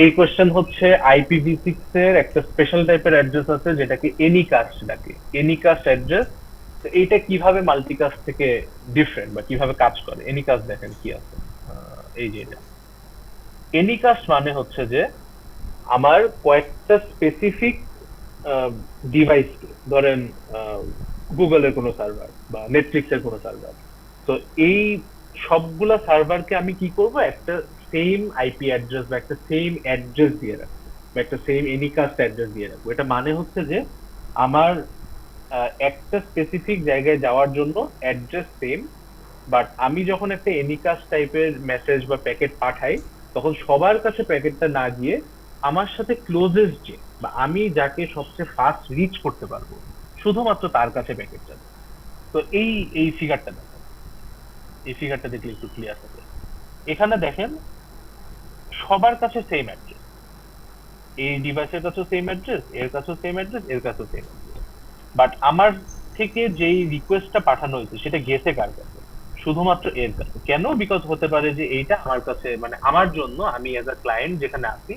এই কোশ্চেন হচ্ছে IPv6 এর একটা স্পেশাল টাইপের অ্যাড্রেস আছে যেটাকে এনিকাস্ট ডাকে, এনিকাস্ট অ্যাড্রেস। তো এইটা কিভাবে মাল্টিকাস্ট থেকে ডিফারেন্ট বা কিভাবে কাজ করে, এনিকাস্ট দেখেন কি আছে। এই যে এটা এনিকাস্ট মানে হচ্ছে যে আমার কয়েকটা স্পেসিফিক ডিভাইসকে, ধরেন গুগলের কোনো সার্ভার বা নেটফ্লিক্সের কোনো সার্ভার, তো এই সবগুলা সার্ভারকে আমি কি করব, একটা সেম আইপি অ্যাড্রেস বা একটা সেম অ্যাড্রেস দিয়ে রাখবো, বা একটা সেম এনিকাস্ট অ্যাড্রেস দিয়ে রাখবো। এটা মানে হচ্ছে যে আমার একটা স্পেসিফিক জায়গায় যাওয়ার জন্য অ্যাড্রেস সেম, বাট আমি যখন একটা এনিকাস্ট টাইপের মেসেজ বা প্যাকেট পাঠাই, তখন সবার কাছে প্যাকেটটা না গিয়ে আমার সাথে ক্লোজেস্ট যে, বা আমি যাকে সবচেয়ে ফাস্ট রিচ করতে পারবো, শুধুমাত্র তার কাছে প্যাকেট যাবে। তো এই ফিগারটা দেখেন, এই ফিগারটা দেখলে একটু ক্লিয়ার হবে। এখানে দেখেন সবার কাছে সেম অ্যাড্রেস, এই ডিভাইসের কাছেও সেম অ্যাড্রেস, এর কাছেও সেম অ্যাড্রেস, এর কাছেও সেম অ্যাড্রেস, বাট আমার থেকে যেই রিকোয়েস্টটা পাঠানো হয়েছে সেটা গেছে কার কাছে, শুধুমাত্র এর কাছে। কেন? বিকজ হতে পারে যে এইটা আমার কাছে, মানে আমার জন্য, আমি এজ আ ক্লায়েন্ট যেখানে আছি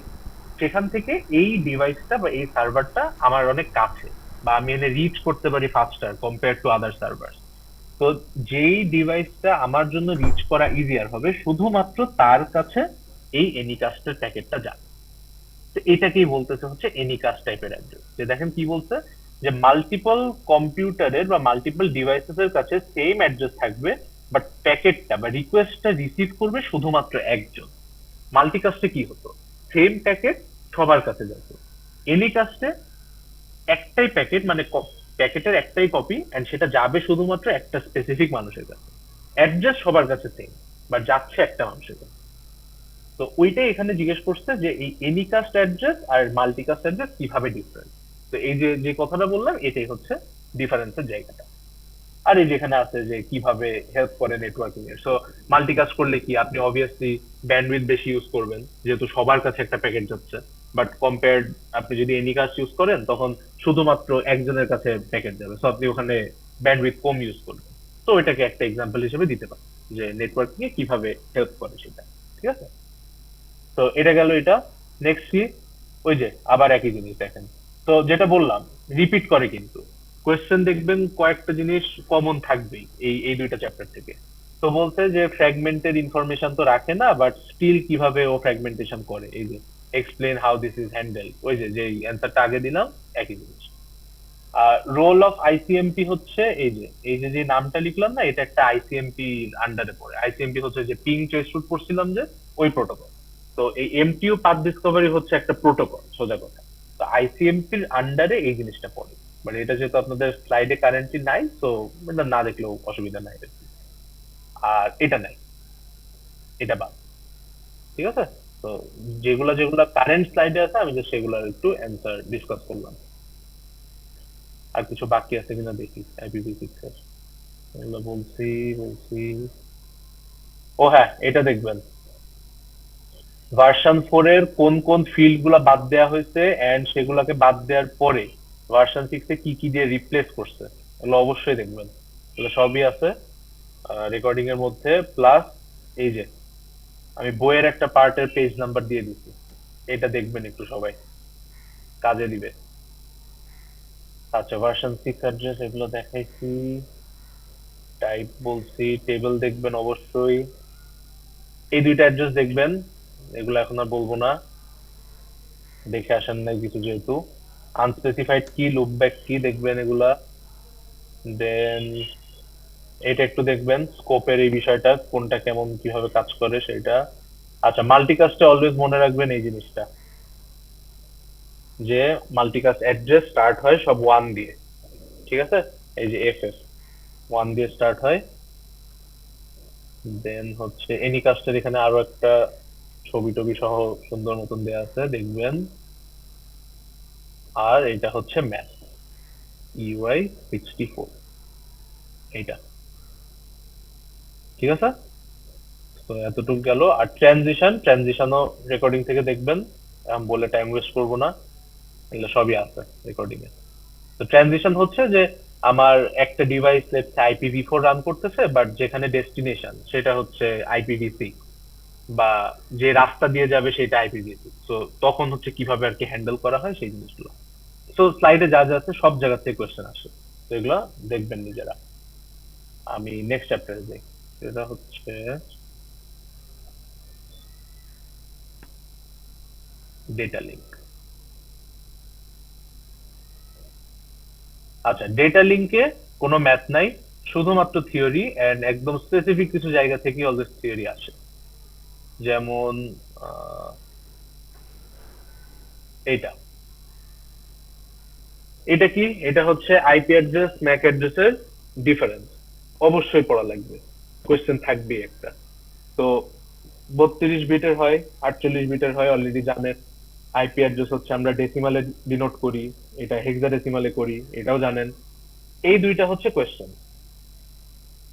সেখান থেকে এই ডিভাইসটা বা এই সার্ভারটা আমার অনেক কাছে, বা আমি এনে রিচ করতে পারি ফাস্টার কম্পেয়ার টু আদার সার্ভার। তো যেই ডিভাইসটা আমার জন্য রিচ করা ইজিয়ার হবে, শুধুমাত্র তার কাছে এই এনিকাস্টের প্যাকেটটা যাবে। তো এটাকেই বলতেছে হচ্ছে এনিকাস্ট টাইপের অ্যাড্রেস। যে দেখেন কি বলছে, যে মাল্টিপল কম্পিউটারের বা মাল্টিপল ডিভাইসেস এর কাছে সেম অ্যাড্রেস থাকবে, বাট প্যাকেটটা বা রিকোয়েস্টটা রিসিভ করবে শুধুমাত্র একজন। মাল্টিকাস্টে কি হতো, সেম প্যাকেট সবার কাছে যেত, এনিকাস্টে একটাই প্যাকেট, মানে প্যাকেটের একটাই কপি, এন্ড সেটা যাবে শুধুমাত্র একটা স্পেসিফিক মানুষের কাছে, অ্যাড্রেস সবার কাছে সেম, বাট যাচ্ছে একটা মানুষের কাছে। তো ওইটাই এখানে জিজ্ঞেস করছে যে এই এনিকাস্ট অ্যাড্রেস আর মাল্টিকাস্ট অ্যাড্রেস কিভাবে ডিফারেন্ট। তো এই যে যে কথাটা বললাম এটাই হচ্ছে ডিফারেন্সের জায়গাটা। আর এই যেখানে আছে যে কিভাবে হেল্প করে নেটওয়ার্কিং এর, সো মাল্টিকাস্ট করলে কি, আপনি অবভিয়াসলি ব্যান্ডউইথ বেশি ইউজ করবেন যেহেতু সবার কাছে একটা প্যাকেট যাচ্ছে, বাট কম্পেয়ার্ড আপনি যদি এনিকাস্ট ইউজ করেন তখন শুধুমাত্র একজনের কাছে প্যাকেট যাবে, সো আপনি ওখানে ব্যান্ডউইথ কম ইউজ করবেন। তো এটাকে একটা এক্সাম্পল হিসেবে দিতে পারেন যে নেটওয়ার্কিং এ কিভাবে হেল্প করে সেটা। ঠিক আছে? তো এটা গেল এটা। নেক্সট কি, ওই যে আবার একই জিনিস দেখেন, তো যেটা বললাম রিপিট করে, কিন্তু কোয়েশ্চেন দেখবেন কয়েকটা জিনিস কমন থাকবেই এই এই দুইটা চ্যাপ্টার থেকে। তো বলছে যে ফ্র্যাগমেন্টেড ইনফরমেশন তো রাখে না, বাট স্টিল কিভাবে ও ফ্র্যাগমেন্টেশন করে, এই যে explain how this is handle, ওই যে যে অ্যান্সারটা আগে দিলাম একই জিনিস। আর রোল অফ আইসিএমপি হচ্ছে এই যে যে নামটা লিখলাম না, এটা একটা আইসিএমপি আন্ডারে পড়ে। আইসিএমপি হচ্ছে যে পিং ট্রেস রুট পড়ছিলাম যে, ওই প্রোটোকল। তো এই এমটিইউ পাথ ডিসকভারি হচ্ছে একটা প্রোটোকল, সোজা কথা। তো আইসিএমপির আন্ডারে এই জিনিসটা পড়ে। মানে এটা যেহেতু আপনাদের স্লাইডে কারেন্টলি নাই, তো এটা না দেখলেও অসুবিধা নাই আর কি। আর এটা নাই, এটা বাদ। ঠিক আছে? তো যেগুলা যেগুলা কারেন্ট স্লাইডে আছে আমি just সেগুলার একটু অ্যান্সার ডিসকাস করলাম। আর কিছু বাকি আছে কিনা দেখি IPv6 এর। এগুলো বলছি বলছি। ও হ্যাঁ, এটা দেখবেন ভার্সন 4 এর কোন কোন ফিল্ড গুলা বাদ দেওয়া হয়েছে, এন্ড সেগুলাকে বাদ দেওয়ার পরে ভার্সন 6 এ কি কি দিয়ে রিপ্লেস করছে, এগুলো অবশ্যই দেখবেন। এগুলো সবই আছে রেকর্ডিং এর মধ্যে, প্লাস এই যে আমি বইয়ের একটা পার্টের পেজ নাম্বার দিয়ে দিচ্ছি, এটা দেখবেন একটু সবাই, কাজে দিবে। আচ্ছা ভার্সন 6 অ্যাড্রেস এগুলো দেখাইছি, টাইপ বলছি, টেবিল দেখবেন অবশ্যই, এই দুইটা অ্যাড্রেস দেখবেন, এগুলো এখন আর বলবো না, দেখে আসেন নাই কিছু যেহেতু। আনস্পেসিফাইড কি, লুপব্যাক কি দেখবেন এগুলা। দেন এটা একটু দেখবেন স্কোপের এই বিষয়টা, কোনটা কেমন কিভাবে কাজ করে সেটা। আচ্ছা মাল্টিকাস্টে অলওয়েজ মনে রাখবেন এই জিনিসটা, যে মাল্টিকাস্ট অ্যাড্রেস স্টার্ট হয় সব 1 দিয়ে। ঠিক আছে? এই যে FF 1 দিয়ে স্টার্ট হয়। দেন হচ্ছে এনিকাস্টের এখানে আরো একটা ছবি টবি সহ সুন্দর মতন দেয়া আছে, দেখবেন। আর এটা হচ্ছে ম্যাথ EY64, এইটা, ঠিক আছে। তো এতটুকু গেল। আর ট্রানজিশনও রেকর্ডিং থেকে দেখবেন, বলে টাইম ওয়েস্ট করবো না, এগুলো সবই আছে রেকর্ডিং এ। তো ট্রানজিশন হচ্ছে যে আমার একটা ডিভাইস IPv4 রান করতেছে, বাট যেখানে ডেস্টিনেশন সেটা হচ্ছে IPv6, বা যে রাস্তা দিয়ে যাবে সেটা IPv6। তো তখন হচ্ছে কিভাবে আর কি হ্যান্ডেল করা হয় সেই জিনিসগুলো। তো স্লাইডে যা যা আছে সব জায়গা থেকে কোয়েশ্চেন আসে, তো এগুলো দেখবেন নিজেরা। আমি নেক্সট চ্যাপ্টারে যাই, সেটা হচ্ছে ডেটা লিঙ্ক। আচ্ছা, ডেটা লিঙ্কে কোনো ম্যাথ নাই, শুধুমাত্র থিওরি, এন্ড একদম স্পেসিফিক কিছু জায়গা থেকে অলওয়েজ থিওরি আসে। যেমন আহ, এইটা, এটা কি, এটা হচ্ছে আইপি অ্যাড্রেস ম্যাক অ্যাড্রেসের ডিফারেন্স, অবশ্যই পড়া লাগবে, কোয়েশ্চেন থাকবেই একটা। তো 32 বিটের হয়, 48 বিটের হয়, অলরেডি জানেন। আইপি অ্যাড্রেস হচ্ছে আমরা ডেসিমালে ডিনোট করি, এটা হেক্সাডেসিমালে করি, এটাও জানেন। এই দুইটা হচ্ছে কোয়েশ্চেন।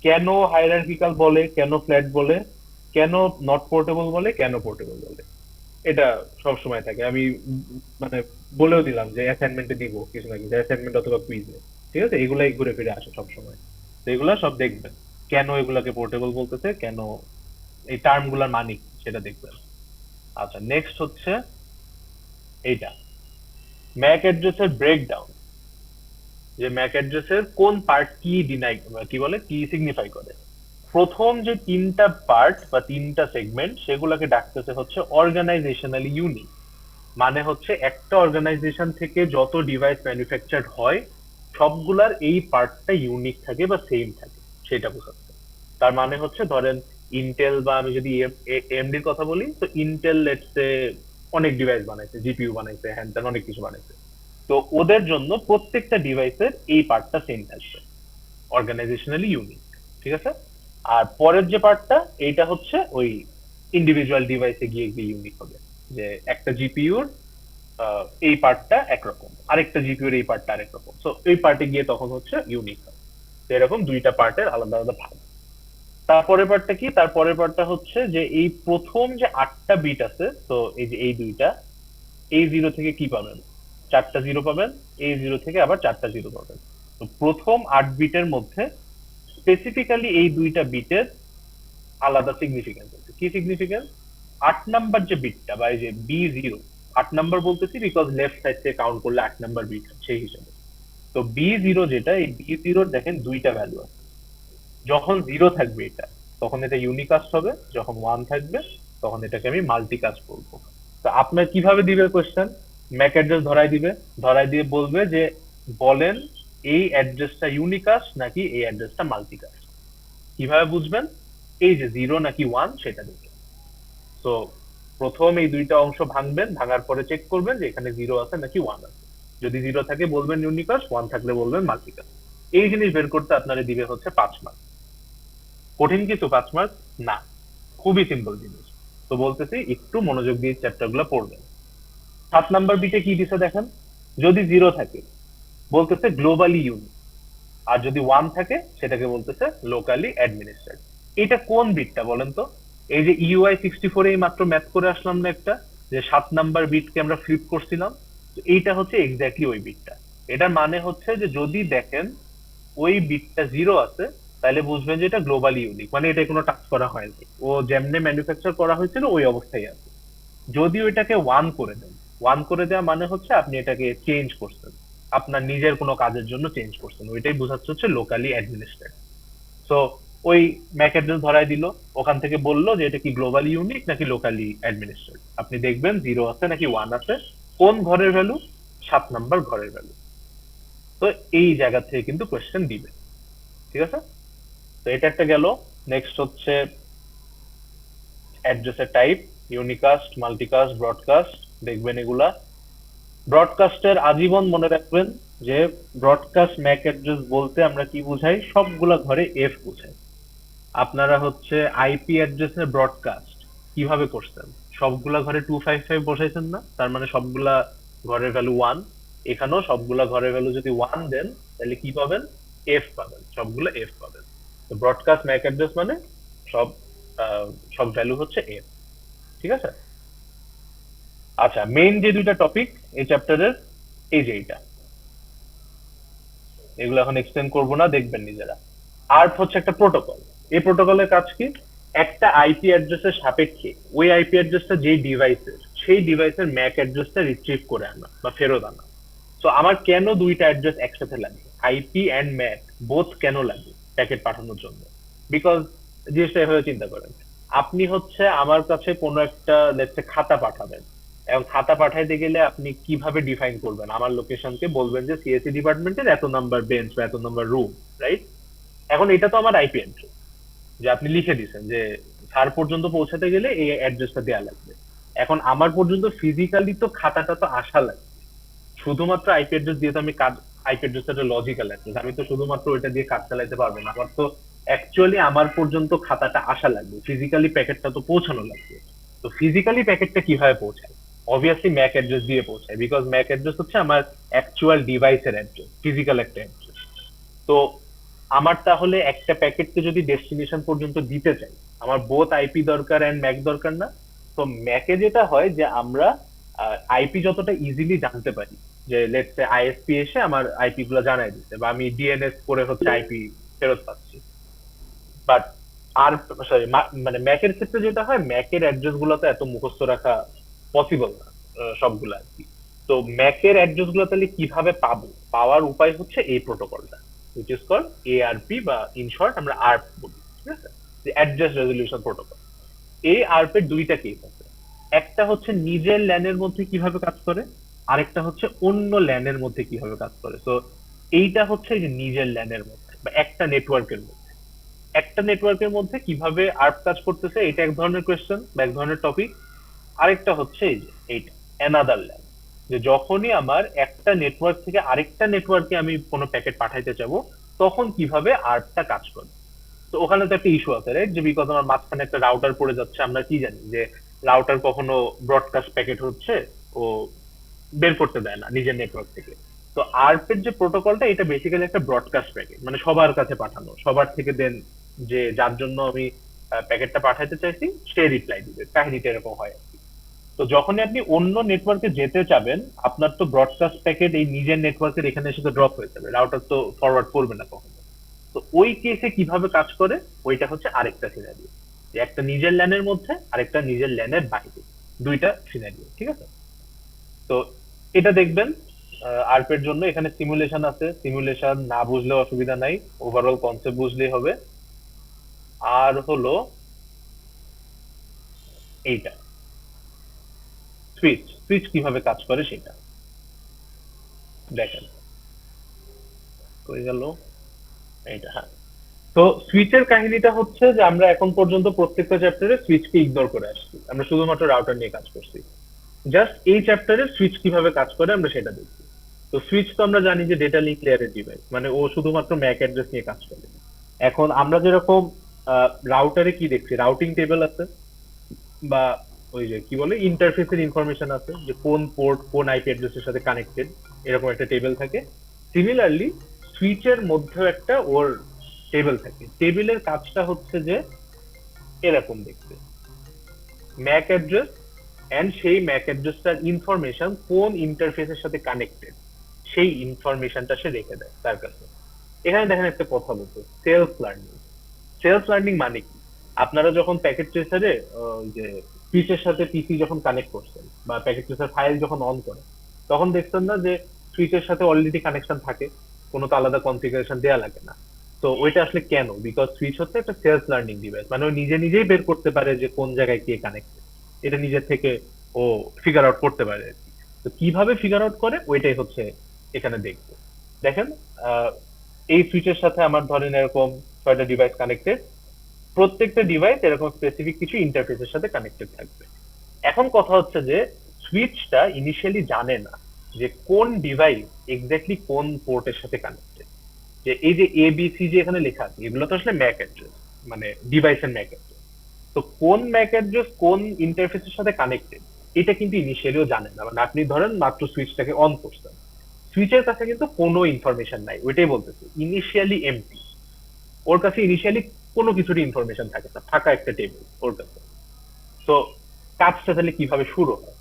কেন হায়ারার্কিক্যাল বলে, কেন ফ্ল্যাট বলে, কেন নট পোর্টেবল বলে, কেন পোর্টেবল বলে, এটা সব সময় থাকে। আমি মানে বলেও দিলাম যে অ্যাসাইনমেন্টে দিব কিছু না কিছু, অ্যাসাইনমেন্ট অথবা কুইজে, ঠিক আছে, এগুলাই ঘুরে ফিরে আসে সব সময়। তো এগুলা সব দেখবেন, কেন এগুলাকে পোর্টেবল বলতেছে, কেন এই টার্ম গুলার মানে কি, সেটা দেখবেন। আচ্ছা, নেক্সট হচ্ছে এইটা, ম্যাক অ্যাড্রেসের ব্রেকডাউন, যে ম্যাক অ্যাড্রেসের কোন পার্ট কি ডিনাই, কি বলে, কি সিগনিফাই করে। প্রথম যে তিনটা পার্ট বা তিনটা সেগমেন্ট, সেগুলোকে ডাকতেছে হচ্ছে অর্গানাইজেশনালি ইউনিক। মানে হচ্ছে একটা অর্গানাইজেশন থেকে যত ডিভাইস ম্যানুফ্যাকচার্ড হয়, সবগুলার এই পার্টটা ইউনিক থাকে বা সেম থাকে, সেটা বোঝাচ্ছে। তার মানে হচ্ছে ধরেন ইন্টেল, বা আমি যদি এমডির কথা বলি, তো ইন্টেল লেটসে অনেক ডিভাইস বানাইছে, জিপিইউ বানাইছে, হ্যান ত্যান অনেক কিছু বানাইছে। তো ওদের জন্য প্রত্যেকটা ডিভাইসের এই পার্টটা সেম থাকবে, অর্গানাইজেশনালি ইউনিক, ঠিক আছে। আর পরের যে পার্টটা, এইটা হচ্ছে ওই ইন্ডিভিজুয়াল ডিভাইসে গিয়ে গিয়ে ইউনিক হবে, যে একটা জিপিইউর এই পার্টটা একরকম, আরেকটা জিপিইউর এই পার্টটা আরেক রকম, সো এই পার্টে গিয়ে তখন হচ্ছে ইউনিক হয়। তো এরকম দুইটা পার্টের আলাদা আলাদা ভাগ। তারপরের পার্টটা কি, তারপরের পার্টটা হচ্ছে যে এই প্রথম যে 8টা বিট আছে, তো এই যে এই দুইটা, এই জিরো থেকে কি পাবেন, 4টা জিরো পাবেন, এই জিরো থেকে আবার 4টা জিরো পাবেন। তো প্রথম 8 বিটের মধ্যে স্পেসিফিক্যালি এই দুইটা বিটের আলাদা সিগনিফিকেন্স আছে। কি সিগনিফিকেন্স? 8 নাম্বার যে বিটটা, বা এই যে B0, 8 নাম্বার বলতেছি বিকজ লেফট সাইড থেকে কাউন্ট করলে 8 নাম্বার বিট সেই হিসাবে। তো B0 যেটা, এই B0 দেখেন দুইটা ভ্যালু আছে। যখন জিরো থাকবে এটা, তখন এটা ইউনিকাস্ট হবে, যখন 1 থাকবে তখন এটাকে আমি মাল্টিকাস্ট বলবো। তো আপনার কিভাবে দিবে কোয়েশ্চেন, ম্যাক অ্যাড্রেস ধরাই দিবে, ধরাই দিয়ে বলবে যে বলেন এই অ্যাড্রেসটা ইউনিকাস্ট নাকি এই অ্যাড্রেসটা মাল্টিকাস্ট। কিভাবে বুঝবেন? এই যে জিরো নাকি 1 সেটা দেখে। তো প্রথম এই দুইটা অংশ ভাঙবেন, ভাঙার পরে চেক করবেন যে এখানে জিরো আছে নাকি 1 আছে। যদি জিরো থাকে বলবেন ইউনিকাস্ট, 1 থাকলে বলবেন মাল্টিকাস্ট। এই জিনিস বের করতে আপনারা দিবে হচ্ছে 5 মার্ক। কঠিন কিছু 5 মার্ক না, খুবই সিম্পল জিনিস। তো বলতেছি একটু মনোযোগ দিয়ে চ্যাপ্টার গুলো পড়বেন। 7 নাম্বার বিটে কি দিছে দেখেন, যদি জিরো থাকে বলতেছে গ্লোবালি ইউনিক, আর যদি 1 থাকে সেটাকে বলতেছে লোকালি অ্যাডমিনিস্ট্রেড। এটা কোন বিটটা বলেন তো? এই যে EY64 এই মাত্র ম্যাথ করে আসলাম না একটা, যে 7 নাম্বার বিটকে আমরা ফ্লিপ করছিলাম, তো এইটা হচ্ছে এক্স্যাক্টলি ওই বিটটা। এটার মানে হচ্ছে যে যদি দেখেন ওই বিটটা জিরো আছে, তাহলে বুঝবেন যে এটা গ্লোবালি ইউনিক, মানে এটা কোনো টাচ করা হয়নি, ও যেমনে ম্যানুফ্যাকচার করা হয়েছিল ওই অবস্থায় আছে। যদি ওইটাকে 1 করে দেন, 1 করে দেওয়া মানে হচ্ছে আপনি এটাকে চেঞ্জ করছেন, আপনার নিজের কোনো কাজের জন্য চেঞ্জ করছেন, ওইটাই বোঝাচ্ছে হচ্ছে লোকালি অ্যাডমিনিস্ট্রেট। সো ওই ম্যাক অ্যাড্রেস ধরাই দিল, ওখান থেকে বললো যে এটা কি গ্লোবালি ইউনিক নাকি লোকালি অ্যাডমিনিস্ট্রেট। আপনি দেখবেন জিরো আছে নাকি 1 আছে, কোন ঘরের ভ্যালু, 7 নাম্বার ঘরের ভ্যালু। তো এই জায়গা থেকে কিন্তু কোয়েশ্চেন দিবে, ঠিক আছে। তো এটা একটা গেল। নেক্সট হচ্ছে অ্যাড্রেসের টাইপ, ইউনিকাস্ট, মাল্টিকাস্ট, ব্রডকাস্ট, দেখবেন এগুলা। ব্রডকাস্টের আজীবন মনে রাখবেন যে ব্রডকাস্ট ম্যাক অ্যাড্রেস বলতে আমরা কি বুঝাই, সবগুলা ঘরে এফ বুঝাই। আপনারা হচ্ছে আইপি অ্যাড্রেসের ব্রডকাস্ট, কিভাবে করছেন? সবগুলা ঘরে 255 বসাইছেন না? তার মানে সবগুলা ঘরের ভ্যালু 1। এখানেও সবগুলা ঘরের ভ্যালু যদি 1 দেন, তাহলে কি পাবেন? এফ পাবেন, সবগুলো এফ পাবেন। তো ব্রডকাস্ট ম্যাক অ্যাড্রেস মানে সব সব ভ্যালু হচ্ছে এফ। ঠিক আছে? আচ্ছা, মেইন যে দুইটা টপিক এই চ্যাপ্টারের, এই যে এইটা, এগুলো এখন এক্সপ্লেন করবো না, দেখবেন নিজেরা। আর্প হচ্ছে একটা প্রোটোকল। এই প্রোটোকলের কাজ কি? একটা আইপি অ্যাড্রেসের সাপেক্ষে ওই আইপি অ্যাড্রেসটা যেই ডিভাইসের, সেই ডিভাইসের ম্যাক অ্যাড্রেসটা রিট্রিভ করে আনা বা ফেরত আনা। তো আমার কেন দুইটা অ্যাড্রেস একসাথে লাগে, আইপি অ্যান্ড ম্যাক বোথ কেন লাগে প্যাকেট পাঠানোর জন্য? বিকজ জিনিসটা এভাবে চিন্তা করেন, আপনি হচ্ছে আমার কাছে কোনো একটা লেটসে খাতা পাঠাবেন, এবং খাতা পাঠাইতে গেলে আপনি কিভাবে ডিফাইন করবেন? আমার লোকেশনকে বলবেন যে সিএসসি ডিপার্টমেন্টের এত নাম্বার বেঞ্চ বা এত নাম্বার রুম, রাইট? এখন এটা তো আমার আইপি অ্যাড্রেস, যে আপনি লিখে দিচ্ছেন যে স্যার পর্যন্ত পৌঁছাতে গেলে এই অ্যাড্রেসটা দেওয়া লাগবে। এখন আমার পর্যন্ত ফিজিক্যালি তো খাতাটা তো আসা লাগবে। শুধুমাত্র আইপি অ্যাড্রেস দিয়ে তো আমি কাজ, আইপি অ্যাড্রেস একটা লজিক্যাল অ্যাড্রেস, আমি তো শুধুমাত্র ওইটা দিয়ে কাজ চালাতে পারবো না। আমার তো অ্যাকচুয়ালি আমার পর্যন্ত খাতাটা আসা লাগবে, ফিজিক্যালি প্যাকেটটা তো পৌঁছানো লাগবে। তো ফিজিক্যালি প্যাকেটটা কিভাবে পৌঁছায়? অবভিয়াসলি ম্যাক অ্যাড্রেস দিয়ে পৌঁছায়, বিকজ ম্যাক অ্যাড্রেস হচ্ছে আমার অ্যাকচুয়াল ডিভাইসের অ্যাড্রেস, ফিজিক্যাল একটা অ্যাড্রেস। তো আমার তাহলে একটা প্যাকেটকে যদি ডেস্টিনেশন পর্যন্ত দিতে চাই, আমার বোথ আইপি দরকার এন্ড ম্যাক দরকার না? তো ম্যাকে যেটা হয় যে আমরা আইপি যতটা ইজিলি জানতে পারি, যে লেটস সে আইএসপি এসে আমার আইপি গুলো জানাই দিচ্ছে, বা আমি ডিএনএস করে হচ্ছে আইপি ফেরত পাচ্ছি। বাট আর সরি, মানে ম্যাকের ক্ষেত্রে যেটা হয়, ম্যাকের অ্যাড্রেস গুলো তো এত মুখস্থ রাখা পসিবল না, সবগুলা আর কি। তো ম্যাকের অ্যাড্রেস গুলো তাহলে কিভাবে পাবো? পাওয়ার উপায় হচ্ছে এই প্রোটোকলটা, which is called এআরপি, বা ইন শর্ট আমরা আর্প বলি। ঠিক আছে? যে অ্যাড্রেস রেজলিউশন প্রোটোকল। এই আর্প এর দুইটা কেস আছে। একটা হচ্ছে নিজের ল্যানের মধ্যে কিভাবে কাজ করে, আরেকটা হচ্ছে অন্য ল্যানের মধ্যে কিভাবে কাজ করে। তো এইটা হচ্ছে যে নিজের ল্যানের মধ্যে বা একটা নেটওয়ার্কের মধ্যে, একটা নেটওয়ার্কের মধ্যে কিভাবে আর্প কাজ করতেছে, এটা এক ধরনের কোয়েশ্চেন বা এক ধরনের টপিক। আরেকটা হচ্ছে এই যে এইটা, অ্যানাদার ল্যান, যে যখনই আমার একটা নেটওয়ার্ক থেকে আরেকটা নেটওয়ার্কে আমি কোনো প্যাকেট পাঠাইতে চাবো, তখন কিভাবে আর্পটা কাজ করে। তো ওখানে তো একটা ইস্যু আছে, রাইট? যে বিকজ আমার মাঝখানে একটা রাউটার পড়ে যাচ্ছে, আমরা কি জানি যে রাউটার কখনো ব্রডকাস্ট প্যাকেট হচ্ছে ও বের করতে দেয় না নিজের নেটওয়ার্ক থেকে। তো আরপের যে প্রোটোকলটা, এটা বেসিক্যালি একটা ব্রডকাস্ট প্যাকেট, মানে সবার কাছে পাঠানো, সবার থেকে দেন যে যার জন্য আমি প্যাকেটটা পাঠাতে চাইছি সে রিপ্লাই দিবে, কাহিনীটা এরকম হয় আর কি। তো যখনই আপনি অন্য নেটওয়ার্কে যেতে চাবেন, আপনার তো ব্রডকাস্ট প্যাকেট এই নিজের নেটওয়ার্কের এখানে এসে তো ড্রপ হয়ে যাবে, রাউটার তো ফরওয়ার্ড করবে না কখনো। তো ওই কেসে কিভাবে কাজ করে, ওইটা হচ্ছে আরেকটা সিনারিও, যে একটা নিজের ল্যানের মধ্যে আরেকটা নিজের ল্যানের বাইরে, দুইটা সিনারিও। ঠিক আছে? তো এটা দেখবেন। আরপের জন্য এখানে সিমুলেশন আছে, সিমুলেশন না বুঝলেও অসুবিধা নাই, ওভারঅল কনসেপ্ট বুঝলেই হবে। আর হলো এইটা, সুইচ, সুইচ কিভাবে কাজ করে সেটা দেখেন। হয়ে গেল এইটা, হ্যাঁ। তো সুইচের কাহিনীটা হচ্ছে যে আমরা এখন পর্যন্ত প্রত্যেকটা চ্যাপ্টারে সুইচকে ইগনোর করে আসছি, আমরা শুধুমাত্র রাউটার নিয়ে কাজ করছি। জাস্ট এই চ্যাপ্টারে সুইচ কিভাবে কাজ করে আমরা সেটা দেখছি। তো সুইচ তো আমরা জানি যে ডেটা লিঙ্ক লেয়ারের ডিভাইস, মানে ও শুধুমাত্র ম্যাক অ্যাড্রেস নিয়ে কাজ করে। এখন আমরা যেরকম রাউটারে কি দেখছি, রাউটিং টেবিল আছে, বা ওই যে কি বলে ইন্টারফেসের ইনফরমেশন আছে, যে কোন পোর্ট কোন আইপি অ্যাড্রেসের সাথে কানেক্টেড, এরকম একটা টেবিল থাকে। সিমিলারলি সুইচের মধ্যেও একটা ওর টেবিল থাকে। টেবিলের কাজটা হচ্ছে যে এরকম দেখতে, ম্যাক অ্যাড্রেস এন্ড সেই ম্যাক অ্যাড্রেসটার ইনফরমেশন কোন ইন্টারফেসের সাথে কানেক্টেড, সেই ইনফরমেশনটা সে রেখে দেয় তার কাছে। এখানে দেখেন একটা কথা বলতে, সেলফ লার্নিং। সেলফ লার্নিং মানে কি? আপনারা যখন প্যাকেট ট্রেসারে যে সুইচের সাথে পিসি যখন কানেক্ট করছেন, বা প্যাকেট ট্রেসার ফাইল যখন অন করেন, তখন দেখছেন না যে সুইচের সাথে অলরেডি কানেকশন থাকে, কোনো তো আলাদা কনফিগারেশন দেওয়া লাগে না। তো ওইটা আসলে কেন? বিকজ সুইচ হচ্ছে একটা সেলফ লার্নিং ডিভাইস, মানে ও নিজে নিজেই বের করতে পারে যে কোন জায়গায় কে কানেক্টেড, এটা নিজের থেকে ও ফিগার আউট করতে পারে আর কি। তো কিভাবে ফিগার আউট করে ওইটাই হচ্ছে এখানে দেখবো। দেখেন, আহ, এই সুইচের সাথে আমার ধরেন এরকম 6টা ডিভাইস কানেক্টেড, প্রত্যেকটা ডিভাইস এরকম স্পেসিফিক কিছু ইন্টারফেসের সাথে কানেক্টেড থাকবে। এখন কথা হচ্ছে যে সুইচটা ইনিশিয়ালি জানে না যে কোন ডিভাইস এক্স্যাক্টলি কোন পোর্টের সাথে কানেক্টেড। যে এই যে এবিসি যে এখানে লেখা আছে, এগুলো তো আসলে ম্যাক অ্যাড্রেস, মানে ডিভাইসের ম্যাক অ্যাড্রেস। তো কোন ম্যাক অ্যাড্রেস কোন ইন্টারফেসের সাথে কানেক্টেড এটা কিন্তু ইনিশিয়ালিও জানেন না। মানে আপনি ধরেন মাত্র সুইচটাকে অন করছেন, সুইচের কাছে কিন্তু কোনো ইনফরমেশন নাই, ওইটাই বলতেছে ইনিশিয়ালি এমটি। ওর কাছে ইনিশিয়ালি কোনো কিছুর ইনফরমেশন থাকে না, ফাঁকা একটা টেবিল ওর কাছে। তো কাজটা তাহলে কিভাবে শুরু হয়?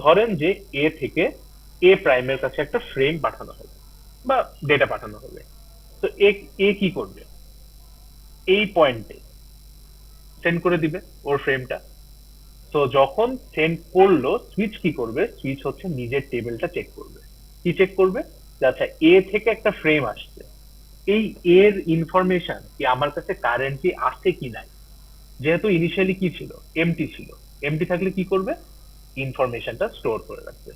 ধরেন যে এ থেকে এ প্রাইমের কাছে একটা ফ্রেম পাঠানো হবে বা ডেটা পাঠানো হবে। তো এ এ কি করবে? এই পয়েন্টে সেন্ড করে দিবে ওর ফ্রেমটা। তো যখন সেন্ড করলো, সুইচ কি করবে? সুইচ হচ্ছে নিজের টেবিলটা চেক করবে। কি চেক করবে? যে আচ্ছা এ থেকে একটা ফ্রেম আসছে, এই এর ইনফরমেশন কি আমার কাছে কারেন্টলি আছে কি নাই। যেহেতু ইনিশিয়ালি কি ছিল, এমটি ছিল, এমটি থাকলে কি করবে? ইনফরমেশনটা স্টোর করে রাখবে।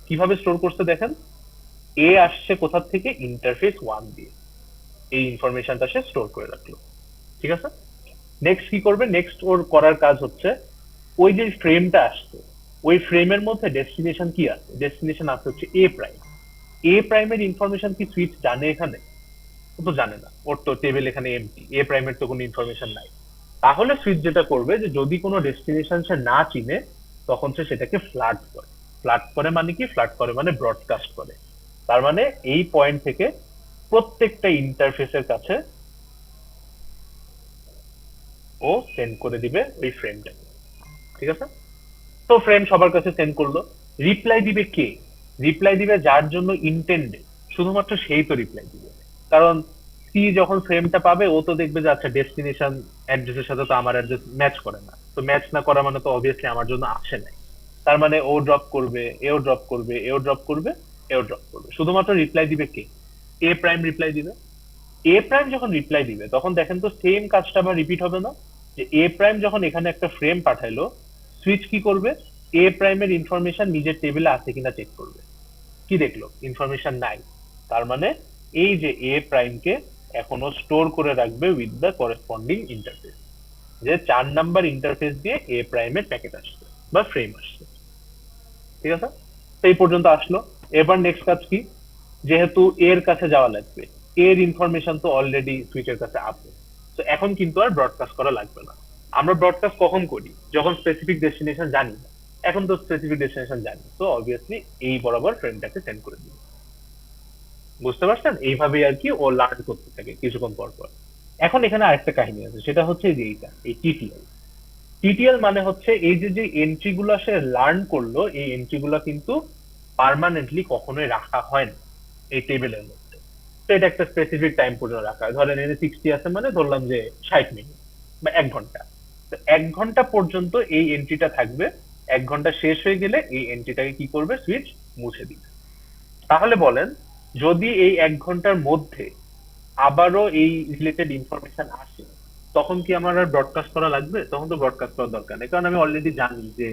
কিভাবে স্টোর করছে দেখেন, এ আসছে কোথা থেকে? ইন্টারফেস 1 দিয়ে। এই ইনফরমেশনটা সে স্টোর করে রাখলো। ঠিক আছে, নেক্সট কি করবে? নেক্সট ওর করার কাজ হচ্ছে ওই যে ফ্রেমটা আসছে, ওই ফ্রেমের মধ্যে ডেস্টিনেশন কি আছে? ডেস্টিনেশন আছে হচ্ছে এ প্রাইম। এ প্রাইমের ইনফরমেশন কি সুইচ জানে এখানে? ও তো জানে না, ওর তো টেবিল এখানে এমটি, এ প্রাইমের তো কোনো ইনফরমেশন নাই। তাহলে সুইচ যেটা করবে যে যদি কোনো ডেস্টিনেশন সে না চিনে, তখন সে সেটাকে ফ্লাড করে। ফ্লাড করে মানে কি? ফ্লাড করে মানে ব্রডকাস্ট করে। তার মানে এই পয়েন্ট থেকে প্রত্যেকটা ইন্টারফেসের কাছে ও সেন্ড করে দিবে ওই ফ্রেমটাকে। ঠিক আছে, তো ফ্রেম সবার কাছে সেন্ড করলো। রিপ্লাই দিবে কে? রিপ্লাই দিবে যার জন্য ইন্টেন্ডেড, শুধুমাত্র সেই তো রিপ্লাই দিবে। কারণ সি যখন ফ্রেমটা পাবে, ও তো দেখবে যে আচ্ছা ডেস্টিনেশন অ্যাড্রেসের সাথে তো আমার অ্যাড্রেস ম্যাচ করে না, তো ম্যাচ না করা মানে তো অবভিয়াসলি আমার জন্য আসে নাই। তার মানে ও ড্রপ করবে, এও ড্রপ করবে, এও ড্রপ করবে, এও ড্রপ করবে। শুধুমাত্র রিপ্লাই দিবে কে? এ প্রাইম রিপ্লাই দিবে। এ প্রাইম যখন রিপ্লাই দিবে, তখন দেখেন তো সেম কাজটা আবার রিপিট হবে না? যে এ প্রাইম যখন এখানে একটা ফ্রেম পাঠাইলো, সুইচ কি করবে? এ প্রাইমের ইনফরমেশন নিজের টেবিলে আছে কিনা চেক করবে। কি দেখলো? ইনফরমেশন নাই। তার মানে এই যে এ প্রাইমকে এখনো স্টোর করে রাখবে উইথ দ্য করেসপন্ডিং ইন্টারফেস, যে 4 নাম্বার ইন্টারফেস দিয়ে এ প্রাইমের প্যাকেট আসছে বা ফ্রেম আসছে। ঠিক আছে, তো এই পর্যন্ত আসলো। এবার নেক্সট কাজ কি? যেহেতু এর কাছে যাওয়া লাগবে, এর ইনফরমেশন তো অলরেডি সুইচের কাছে আছে, তো এখন কিন্তু আর ব্রডকাস্ট করা লাগবে না। আমরা ব্রডকাস্ট কখন করি? যখন স্পেসিফিক ডেস্টিনেশন জানি না। এখন তো স্পেসিফিক ডেস্টিনেশন জানি, তো অবভিয়াসলি এই বরাবর ফ্রেন্ডটাকে সেন্ড করে দিই। বুঝতে পারছেন? এইভাবেই আর কি ও লার্ন করতে থাকে কিছুক্ষণ পর পর। এখন এখানে আরেকটা কাহিনী আছে, সেটা হচ্ছে যে এইটা, এই টিটিএল। টিটিএল মানে হচ্ছে এই যে যে এন্ট্রি গুলা সে লার্ন করলো, এই এন্ট্রি গুলা কিন্তু পার্মানেন্টলি কখনোই রাখা হয় না এই টেবিলের মধ্যে। তো এটা একটা স্পেসিফিক টাইম পর্যন্ত রাখা হয়। ধরেন এনে 60 আছে মানে ধরলাম যে 60 মিনিট বা 1 ঘন্টা। তো 1 ঘন্টা পর্যন্ত এই এন্ট্রিটা থাকবে। 1 ঘন্টা শেষ হয়ে গেলে এই এন্ট্রিটাকে কি করবে? সুইচ মুছে দিবে। তাহলে বলেন, যদি এই 1 ঘন্টার মধ্যে আবারও এই রিলেটেড ইনফরমেশন আসে, তখন কি আমার আর ব্রডকাস্ট করা লাগবে? তখন তো ব্রডকাস্ট করার দরকার নেই, কারণ আমি অলরেডি জানি যে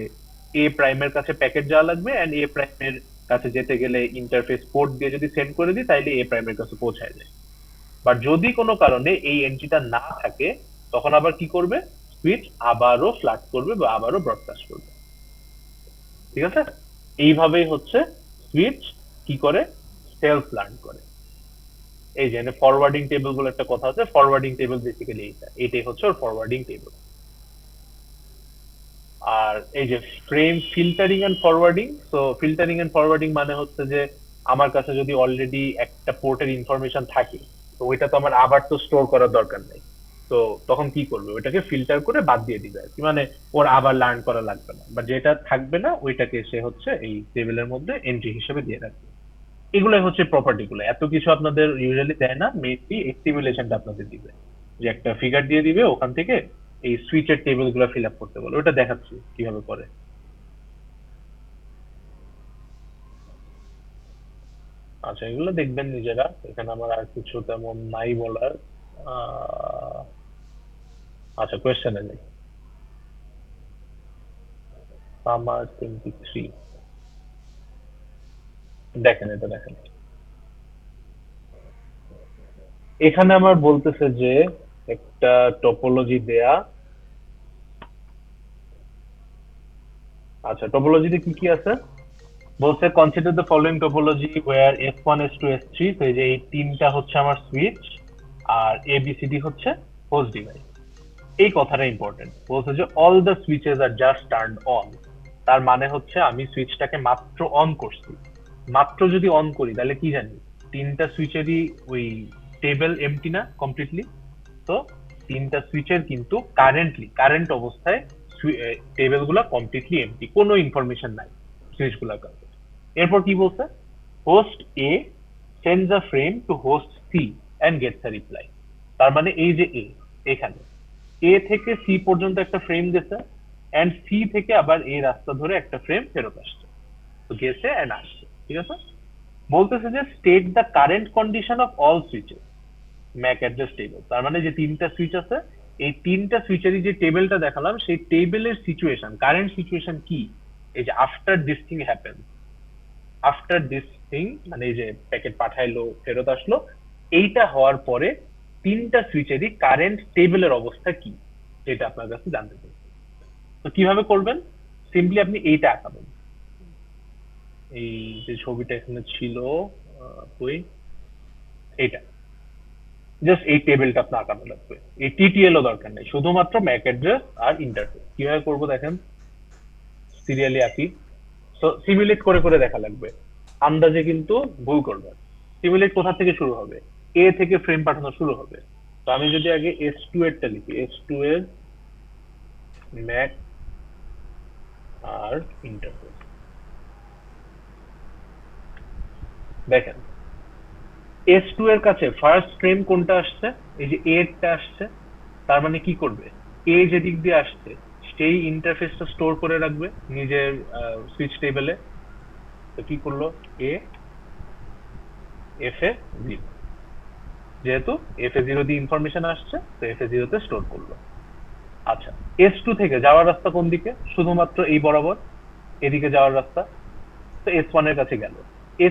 এ প্রাইমের কাছে প্যাকেট যাওয়া লাগবে, এন্ড এ প্রাইমের কাছে যেতে গেলে ইন্টারফেস পোর্ট দিয়ে যদি সেন্ড করে দিই, তাইলে এ প্রাইমের কাছে পৌঁছায় যায়। বাট যদি কোনো কারণে এই এন্ট্রিটা না থাকে, তখন আবার কি করবে? সুইচ আবারও ফ্ল্যাট করবে বা আবারও ব্রডকাস্ট করবে। ঠিক আছে, এইভাবেই হচ্ছে সুইচ কি করে? সেলফ লার্ন করে। এই যে ফরওয়ার্ডিং টেবিল বলে একটা কথা আছে, ফরওয়ার্ডিং টেবিল বেসিক্যালি এটাই হচ্ছে ওর ফরওয়ার্ডিং টেবিল। আর এই যে ফ্রেম ফিল্টারিং এন্ড ফরওয়ার্ডিং, তো ফিল্টারিং এন্ড ফরওয়ার্ডিং মানে হচ্ছে যে আমার কাছে যদি অলরেডি একটা পোর্টের ইনফরমেশন থাকে, তো ওইটা তো আমার আবার তো স্টোর করার দরকার নেই। তো তখন কি করবে? ওইটাকে ফিল্টার করে বাদ দিয়ে দিবে আর কি, মানে ওর আবার লার্ন করা লাগবে না, বা যেটা থাকবে না ওইটাকে সে হচ্ছে এই টেবিলের মধ্যে এন্ট্রি হিসেবে দিয়ে রাখবে। এগুলাই হচ্ছে প্রপার্টি গুলো। এত কিছু আপনাদের ইউজুয়ালি দেয় না, মেইনলি এই সিমুলেশনটা আপনাদের দিবে, যে একটা ফিগার দিয়ে দিবে, ওখান থেকে এই সুইচের টেবিল গুলো ফিল আপ করতে বলে, ওটা দেখাচ্ছি কিভাবে করে। আচ্ছা, এগুলো দেখবেন নিজেরা, এখানে আমার আর কিছু তেমন নাই বলার। আহ, আচ্ছা, কোয়েশ্চেনে নেই। আমার 23, দেখেন এটা দেখেন। এখানে আমার বলতেছে যে একটা টপোলজি দেয়া। আচ্ছা, টপোলজিতে কি কি আছে? বলছে consider the following topology where S1 S2 S3। তো এই যে এই তিনটা হচ্ছে আমার সুইচ, আর ABCD হচ্ছে হোস্ট ডিভাইস। এই কথাটা ইম্পর্টেন্ট, বলছে যে all the switches are just turn on. তার মানে হচ্ছে আমি সুইচটাকে মাত্র অন করছি। মাত্র যদি অন করি তাহলে কি জানি, তিনটা সুইচেরই ওই টেবিল এমটি না কমপ্লিটলি। তো তিনটা সুইচের কিন্তু কারেন্ট অবস্থায় টেবিল গুলা কমপ্লিটলি এমটি, কোনো ইনফরমেশন নাই সুইচ গুলার কাছে। এরপর কি বলছে, host A sends a frame to host C and gets a reply. তার মানে এই যে এখানে এ থেকে সি পর্যন্ত একটা ফ্রেম গেছে, এন্ড সি থেকে আবার এই রাস্তা ধরে একটা ফ্রেম ফেরত আসছে। তো গেছে এন্ড আসছে, ঠিক আছে। বলতেছে যে state the current condition of all switches Mac address table. তার মানে যে তিনটা সুইচ আছে, এই তিনটা সুইচেরই যে টেবিলটা দেখালাম, সেই টেবিলের সিচুয়েশন, কারেন্ট সিচুয়েশন কি, এই যে after this thing happen, after this thing মানে এই যে প্যাকেট পাঠাইলো ফেরত আসলো, এইটা হওয়ার পরে তিনটা সুইচেরই কারেন্ট টেবিলের অবস্থা কি, এটা আপনার কাছে জানতে চাই। তো কিভাবে করবেন, সিম্পলি আপনি এইটা আঁকাবেন, এই যে ছবিটা এখানে ছিল, ওই এইটা, জাস্ট এই টেবিলটা আপনার আঁকানো লাগবে। এই টিটিএল ও দরকার নেই, শুধুমাত্র ম্যাক অ্যাড্রেস আর ইন্টারফেস। কিভাবে করবো দেখেন, সিরিয়ালি আঁকি। তো সিমুলেট করে করে দেখা লাগবে, আন্দাজে কিন্তু ভুল করবে। সিমুলেট কোথা থেকে শুরু হবে, এ থেকে ফ্রেম পাঠানো শুরু হবে। তো আমি যদি আগে S2 এরটা লিখি, S2 এর ম্যাক আর ইন্টারফেস, দেখেন S2 এর কাছে ফার্স্ট ফ্রেম কোনটা আসছে, এই যে এরটা আসছে। তার মানে কি করবে, এ যেদিক দিয়ে আসছে সেই ইন্টারফেসটা স্টোর করে রাখবে নিজের সুইচ টেবিলে। তো কি করলো, এ এফ এ জিরো, যেহেতু F0 দিয়ে ইনফরমেশন আসছে তো F0 তে স্টোর করলো। আচ্ছা, S2 থেকে যাওয়ার রাস্তা কোন দিকে, শুধুমাত্র এই বরাবর এদিকে যাওয়ার রাস্তা। তো S1 এর কাছে গেল,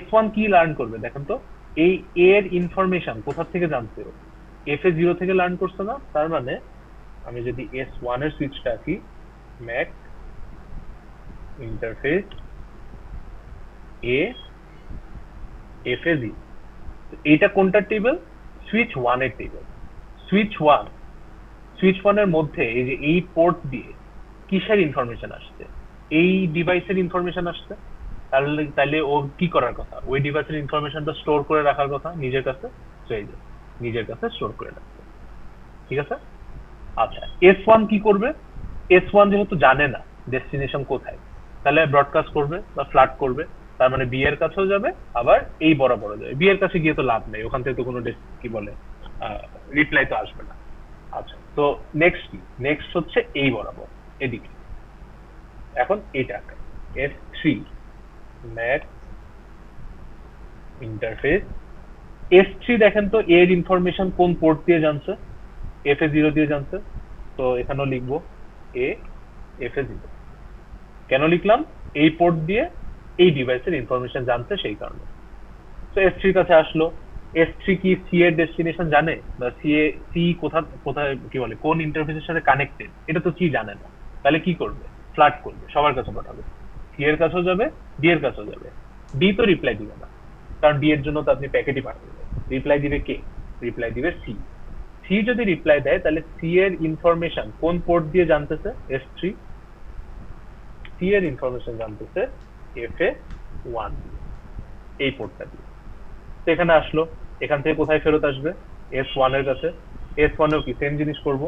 S1 কি লার্ন করবে দেখেন তো, এই এর ইনফরমেশন কোথা থেকে জানতে, F0 থেকে লার্ন করছে না। তার মানে আমি যদি S1 এর সুইচটা আঁকি, ম্যাক ইন্টারফেস এ F0, এইটা কোনটার টেবিল, সুইচ 1 এর টেবিল। সুইচ 1 এর মধ্যে এই যে এই পোর্ট দিয়ে কিসের ইনফরমেশন আসছে, এই ডিভাইসের ইনফরমেশন আসছে। তাহলে ও কি করার কথা, ওই ডিভাইসের ইনফরমেশনটা স্টোর করে রাখার কথা নিজের কাছে। তো এই যে নিজের কাছে স্টোর করে রাখছে, ঠিক আছে। আচ্ছা, S1 কি করবে, S1 যেহেতু জানে না ডেস্টিনেশন কোথায়, তাহলে ব্রডকাস্ট করবে বা ফ্লাট করবে। তার মানে বি এর কাছেও যাবে, আবার এই বরাবর যাবে। বি এর কাছে গিয়ে তো লাভ নেই, ওখান থেকে তো কোনো কি বলে রিপ্লাই তো আসবে না। আচ্ছা, তো নেক্সট কি, নেক্সট হচ্ছে এই বরাবর এদিকে। এখন এটা S3 ম্যাক ইন্টারফেস S3, দেখেন তো এর ইনফরমেশন কোন পোর্ট দিয়ে জানছে, F0 দিয়ে জানছে। তো এখানেও লিখবো এ F0। কেন লিখলাম, এই পোর্ট দিয়ে এই ডিভাইসের ইনফরমেশন জানছে সেই কারণে। তো S3 কাছে আসলো, S3 কি সি এর ডেস্টিনেশন জানে, বা সি কোথায় কি বলে কোন ইন্টারফেসের সাথে কানেক্টেড, এটা তো সি জানে না। তাহলে কি করবে, ফ্লাট করবে, সবার কাছে পাঠাবে। সি এর কাছেও যাবে, ডি এর কাছেও যাবে। ডি তো রিপ্লাই দিবে না, কারণ ডি এর জন্য তো আপনি প্যাকেটই পাঠাবেন। রিপ্লাই দিবে কে, রিপ্লাই দিবে সি। সি যদি রিপ্লাই দেয় তাহলে সি এর ইনফরমেশন কোন পোর্ট দিয়ে জানতেছে, S3, সি এর ইনফরমেশন জানতেছে FA1 এই পোর্টটা দিয়ে। তো এখানে আসলো, এখান থেকে কোথায় ফেরত আসবে, S1 এর কাছে। S1 এও কি সেম জিনিস করব,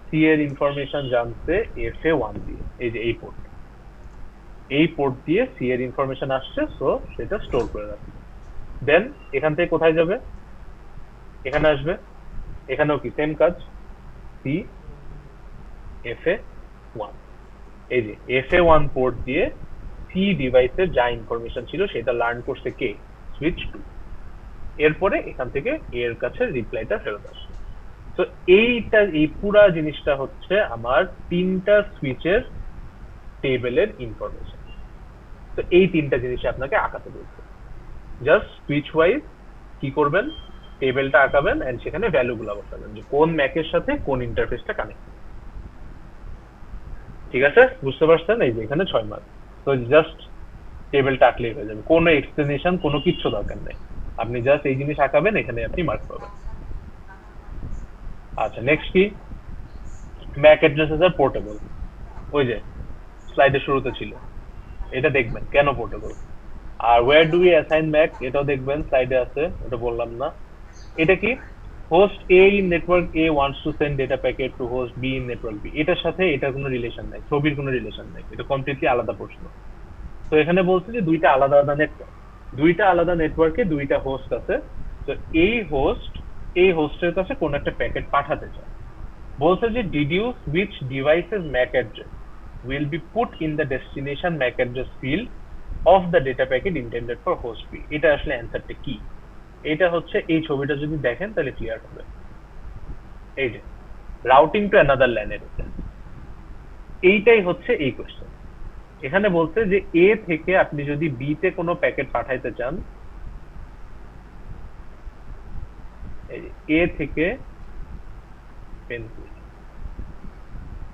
সি এর ইনফরমেশন জানতে FA1 দিয়ে, এই যে এই পোর্ট দিয়ে সি এর ইনফরমেশন আসছে, সো সেটা স্টোর করে রাখবে। দেন এখান থেকে কোথায় যাবে, এখানে আসবে, এখানেও কি সেম কাজ, সি FA1, এই যে FA1 পোর্ট দিয়ে সি ডিভাইসের যা ইনফরমেশন ছিল সেটা লার্ন করছে কে, সুইচ 2। এরপরে এখান থেকে এর কাছে রিপ্লাইটা ফেরত আসছে। তো এই পুরা জিনিসটা হচ্ছে আমার তিনটা সুইচের টেবিলের ইনফরমেশন। তো এই তিনটা জিনিস আপনাকে আঁকাতে বলছে, জাস্ট সুইচ ওয়াইজ কি করবেন, টেবিলটা আঁকাবেন এন্ড সেখানে ভ্যালু গুলো বসাবেন যে কোন ম্যাকের সাথে কোন ইন্টারফেসটা কানেক্ট। ঠিক আছে, বুঝতে পারছেন, এই যে এখানে 6 মার্ক। তো জাস্ট টেবিলটা আঁকলেই হয়ে যাবে, কোনো এক্সপ্লেনেশন কোনো কিচ্ছু দরকার নেই, আপনি জাস্ট এই জিনিস আঁকাবেন, এখানে আপনি মার্ক পাবেন। আচ্ছা, নেক্সট কি, ম্যাক অ্যাড্রেসেস আর পোর্টেবল, ওই যে স্লাইডের শুরুতে ছিল, এটা দেখবেন কেন পোর্টেবল। আর where do we assign MAC, এটাও দেখবেন স্লাইডে আছে, ওটা বললাম না। এটা কি, host A in network A wants to send data packet to host B in network B, এটার সাথে এটার কোনো রিলেশন নাই, ছবির কোনো রিলেশন নাই, এটা কমপ্লিটলি আলাদা প্রশ্ন। তো এখানে বলছে যে দুইটা আলাদা আলাদা নেটওয়ার্ক, দুইটা আলাদা নেটওয়ার্কে দুইটা হোস্ট আছে। তো এই হোস্টের কাছে কোন একটা প্যাকেট পাঠাতে চায়। বলছে যে deduce which devices MAC address will be put in the destination MAC address field of the data packet intended for host B। এটা আসলে অ্যান্সারটা কি, এটা হচ্ছে এই ছবিটা যদি দেখেন তাহলে ক্লিয়ার হবে। এই যে রাউটিং টু অ্যানাদার ল্যান, এইটাই হচ্ছে এই কোশ্চেন। এখানে বলছে যে এ থেকে আপনি যদি বি তে কোনো প্যাকেট পাঠাইতে চান, এই এ থেকে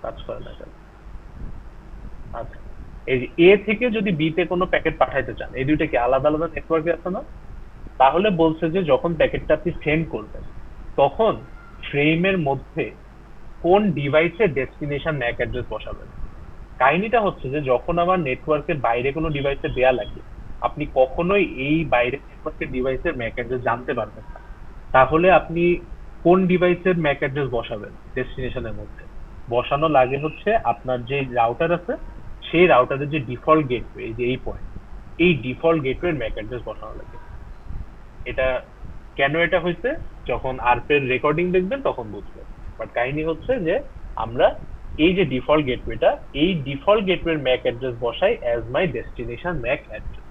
কাজ করে না কেন, আচ্ছা, এই যে এ থেকে যদি বি তে কোনো প্যাকেট পাঠাইতে চান, এই দুইটা কি আলাদা আলাদা নেটওয়ার্কে আছে না? তাহলে বলছে যে যখন প্যাকেটটা আপনি সেন্ড করবেন তখন ফ্রেমের মধ্যে কোন ডিভাইসের ডেস্টিনেশন ম্যাক অ্যাড্রেস বসাবেন। কাহিনীটা হচ্ছে যে যখন আমার নেটওয়ার্কের বাইরে কোনো ডিভাইসে দেয়া লাগে, আপনি কখনোই এই বাইরের নেটওয়ার্কের ডিভাইসের ম্যাক অ্যাড্রেস জানতে পারবেন না। তাহলে আপনি কোন ডিভাইসের ম্যাক অ্যাড্রেস বসাবেন ডেস্টিনেশনের মধ্যে? বসানো লাগে হচ্ছে আপনার যে রাউটার আছে সেই রাউটারের যে ডিফল্ট গেটওয়ে, এই যে এই পয়েন্ট, এই ডিফল্ট গেটওয়ের ম্যাক অ্যাড্রেস বসানো লাগে। এটা কেন এটা হয়েছে যখন আরপের রেকর্ডিং দেখবেন তখন বুঝবেন। বাট কাহিনী হচ্ছে যে আমরা এই যে ডিফল্ট গেটওয়েটা, এই ডিফল্ট গেটওয়ের ম্যাক অ্যাড্রেস বসাই as my destination Mac address.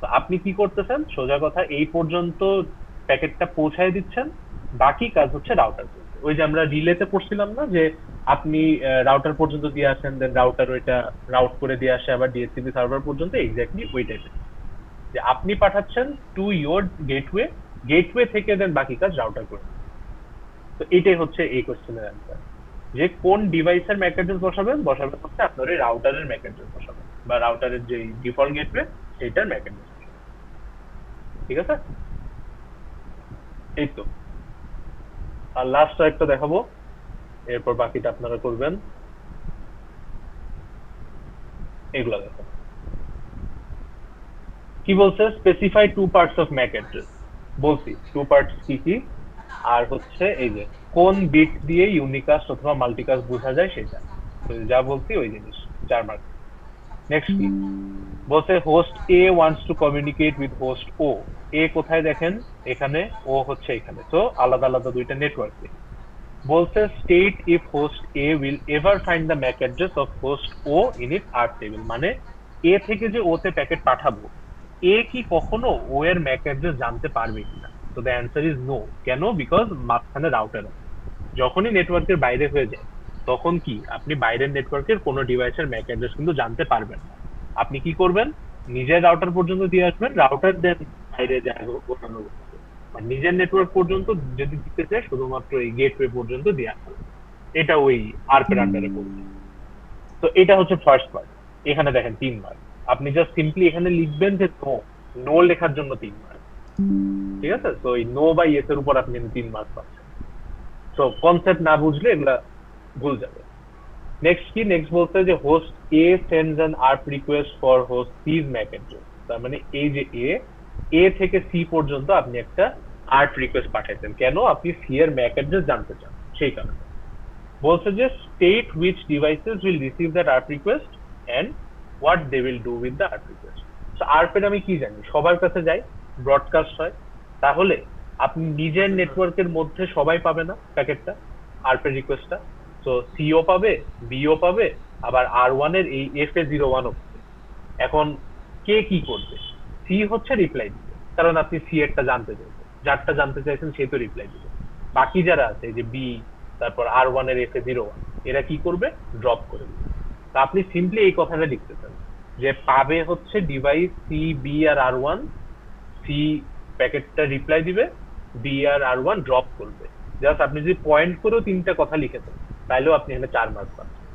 তো আপনি কি করতেছেন, সোজা কথা এই পর্যন্ত প্যাকেটটা পৌঁছায় দিচ্ছেন, বাকি কাজ হচ্ছে রাউটার করতে। ওই যে আমরা রিলেতে পড়ছিলাম না যে আপনি রাউটার পর্যন্ত দিয়ে আসেন, দেন রাউটার ওইটা রাউট করে দিয়ে আসে আবার ডিএসসিপি সার্ভার পর্যন্ত, এক্স্যাক্টলি ওই টাইপের। যে আপনি পাঠাচ্ছেন টু ইয়োর গেটওয়ে, গেটওয়ে থেকে দেন বাকি কাজ রাউটার করে। তো এটাই হচ্ছে এই কোশ্চেনের অ্যান্সার, যে কোন ডিভাইসের ম্যাক অ্যাড্রেস বসাবেন, বসাবেন হচ্ছে আপনার এই রাউটারের ম্যাক অ্যাড্রেস বসাবেন, বা রাউটারের যে ডিফল্ট গেটওয়ে সেইটার ম্যাক অ্যাড্রেস। ঠিক আছে, এই তো। আর লাস্ট একটা দেখাবো, এরপর বাকিটা আপনারা করবেন। এগুলো দেখো কি বলছে, specify two parts of MAC address. বলছি টু পার্টস কি কি, আর হচ্ছে এই যে কোন বিট দিয়ে ইউনিকাস্ট অথবা মাল্টিকাস্ট বোঝা যায় সেটা। তো যা বলছি ওই জিনিস, 4 মার্ক। নেক্সট কি বলছে, host A wants to communicate with host O. A কোথায় দেখেন, এখানে, ও হচ্ছে এখানে, তো আলাদা আলাদা দুইটা নেটওয়ার্কে। বলছে state if host A will ever find the MAC address of host O in it ARP table. মানে এ থেকে যে ও তে প্যাকেট পাঠাবো, এ কি কখনো ও এর ম্যাক অ্যাড্রেস জানতে পারবে কিনা? তো দ্য অ্যান্সার ইজ নো। কেন? বিকজ মাঝখানে রাউটার আছে। যখনই নেটওয়ার্কের বাইরে হয়ে যায় তখন কি আপনি বাইরের নেটওয়ার্কের কোনো ডিভাইসের ম্যাক অ্যাড্রেস কিন্তু জানতে পারবেন না। আপনি কি করবেন, নিজের রাউটার পর্যন্ত দিয়ে আসবেন, রাউটার দেন বাইরে যায় ওঠানো, নিজের নেটওয়ার্ক পর্যন্ত যদি দিতে চায় শুধুমাত্র এই গেটওয়ে পর্যন্ত দিয়ে আসা। এটা ওই আরপের আন্ডারে পড়বে। তো এটা হচ্ছে ফার্স্ট পার্ট। এখানে দেখেন 3 মার্ক। আপনি জাস্ট সিম্পলি এখানে লিখবেন যে নো, নো লেখার জন্য 3 মার্ক। ঠিক আছে, তো এই নো বা ইয়েস এর উপর আপনি 3 মার্ক পাচ্ছেন। তো কনসেপ্ট না বুঝলে এগুলা ভুল যাবে। নেক্সট কি, নেক্সট বলতে যে host A sends an ARP request for host C's MAC address. তার মানে এই যে এ থেকে সি পর্যন্ত আপনি একটা আর্প রিকোয়েস্ট পাঠাইছেন, কেন? আপনি সি এর ম্যাক অ্যাড্রেস জানতে চান, সেই কারণে। বলছে যে state which devices will receive that ARP request and what they will do with the ARP request. তো আর্পের আমি কি জানি, সবার কাছে যায়, ব্রডকাস্ট হয়। তাহলে আপনি নিজের নেটওয়ার্কের মধ্যে সবাই পাবে না প্যাকেটটা, আর্পের রিকোয়েস্টটা। তো সিও পাবে, বিও পাবে, আবার আর1 এর এই FA01ও পাবে। এখন কে কি করবে? সি হচ্ছে রিপ্লাই দিবে, কারণ আপনি সি এরটা জানতে চাইছেন, যারটা জানতে চাইছেন সে তো রিপ্লাই দিবে। বাকি যারা আছে যে বি, তারপর আর1 এর FA01, এরা কি করবে? ড্রপ করে দিবে। তা আপনি সিম্পলি এই কথাটা লিখতেছেন যে পাবে হচ্ছে ডিভাইস সি, বি আর আর1, সি প্যাকেটটা রিপ্লাই দিবে, বি আর আর1 ড্রপ করবে। জাস্ট আপনি যদি পয়েন্ট করেও 3টা কথা লিখেছেন তাহলেও আপনি এখানে 4 মার্ক পাচ্ছেন।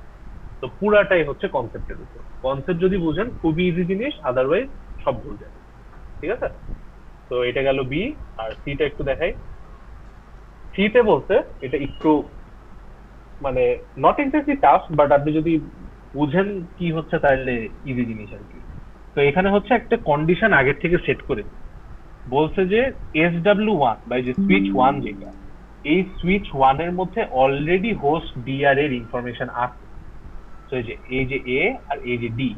তো পুরাটাই হচ্ছে কনসেপ্টের উপর। কনসেপ্ট যদি বুঝেন খুবই ইজি জিনিস, আদারওয়াইজ সব ভুল যাবে। ঠিক আছে, তো এটা গেল বি। আর সিটা একটু দেখাই। সিতে বলছে, এটা একটু মানে নট এক্স্যাক্টলি টাফ, বাট আপনি যদি বুঝেন কি হচ্ছে তাহলে ইজি জিনিস আর কি। তো এখানে হচ্ছে একটা কন্ডিশন আগের থেকে সেট করে বলছে যে SW1 বা এই যে সুইচ 1 যেটা, এই সুইচ 1 এর মধ্যে অলরেডি হোস্ট DR এর ইনফরমেশন আছে। তো এই যে এ আর এই যে ডি,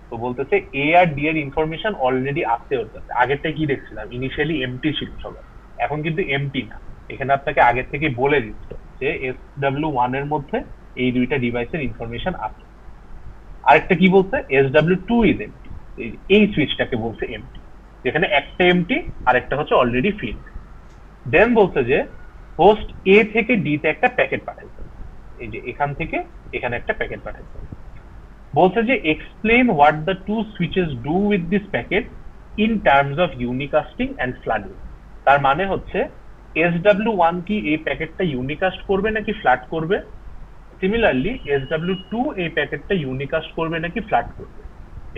তো বলতেছে এ আর ডি এর ইনফরমেশন অলরেডি আছে ওর কাছে। আগেরটা কি দেখছিলাম, ইনিশিয়ালি এমটি ছিল সবার, এখন কিন্তু এমটি না। এখানে আপনাকে আগের থেকে বলে দিচ্ছে যে SW1 এর মধ্যে এই দুইটা ডিভাইসের ইনফরমেশন আছে। আরেকটা কি বলছে, SW2 ইজ এমটি, এই সুইচটাকে বলছে এমটি, যেখানে একটা এমটি আর একটা হচ্ছে অলরেডি ফিল্ড। দেন বলছে যে হোস্ট এ থেকে ডি তে একটা প্যাকেট পাঠাইছে, এই যে এখান থেকে এখানে একটা প্যাকেট পাঠাইছে। বলছে যে explain what the two switches do with this packet in terms of unicasting and flooding. তার মানে হচ্ছে SW1 কি এই প্যাকেটটা ইউনিকাস্ট করবে নাকি ফ্ল্যাট করবে, সিমিলারলি SW2 এই প্যাকেটটা ইউনিকাস্ট করবে নাকি ফ্ল্যাট করবে,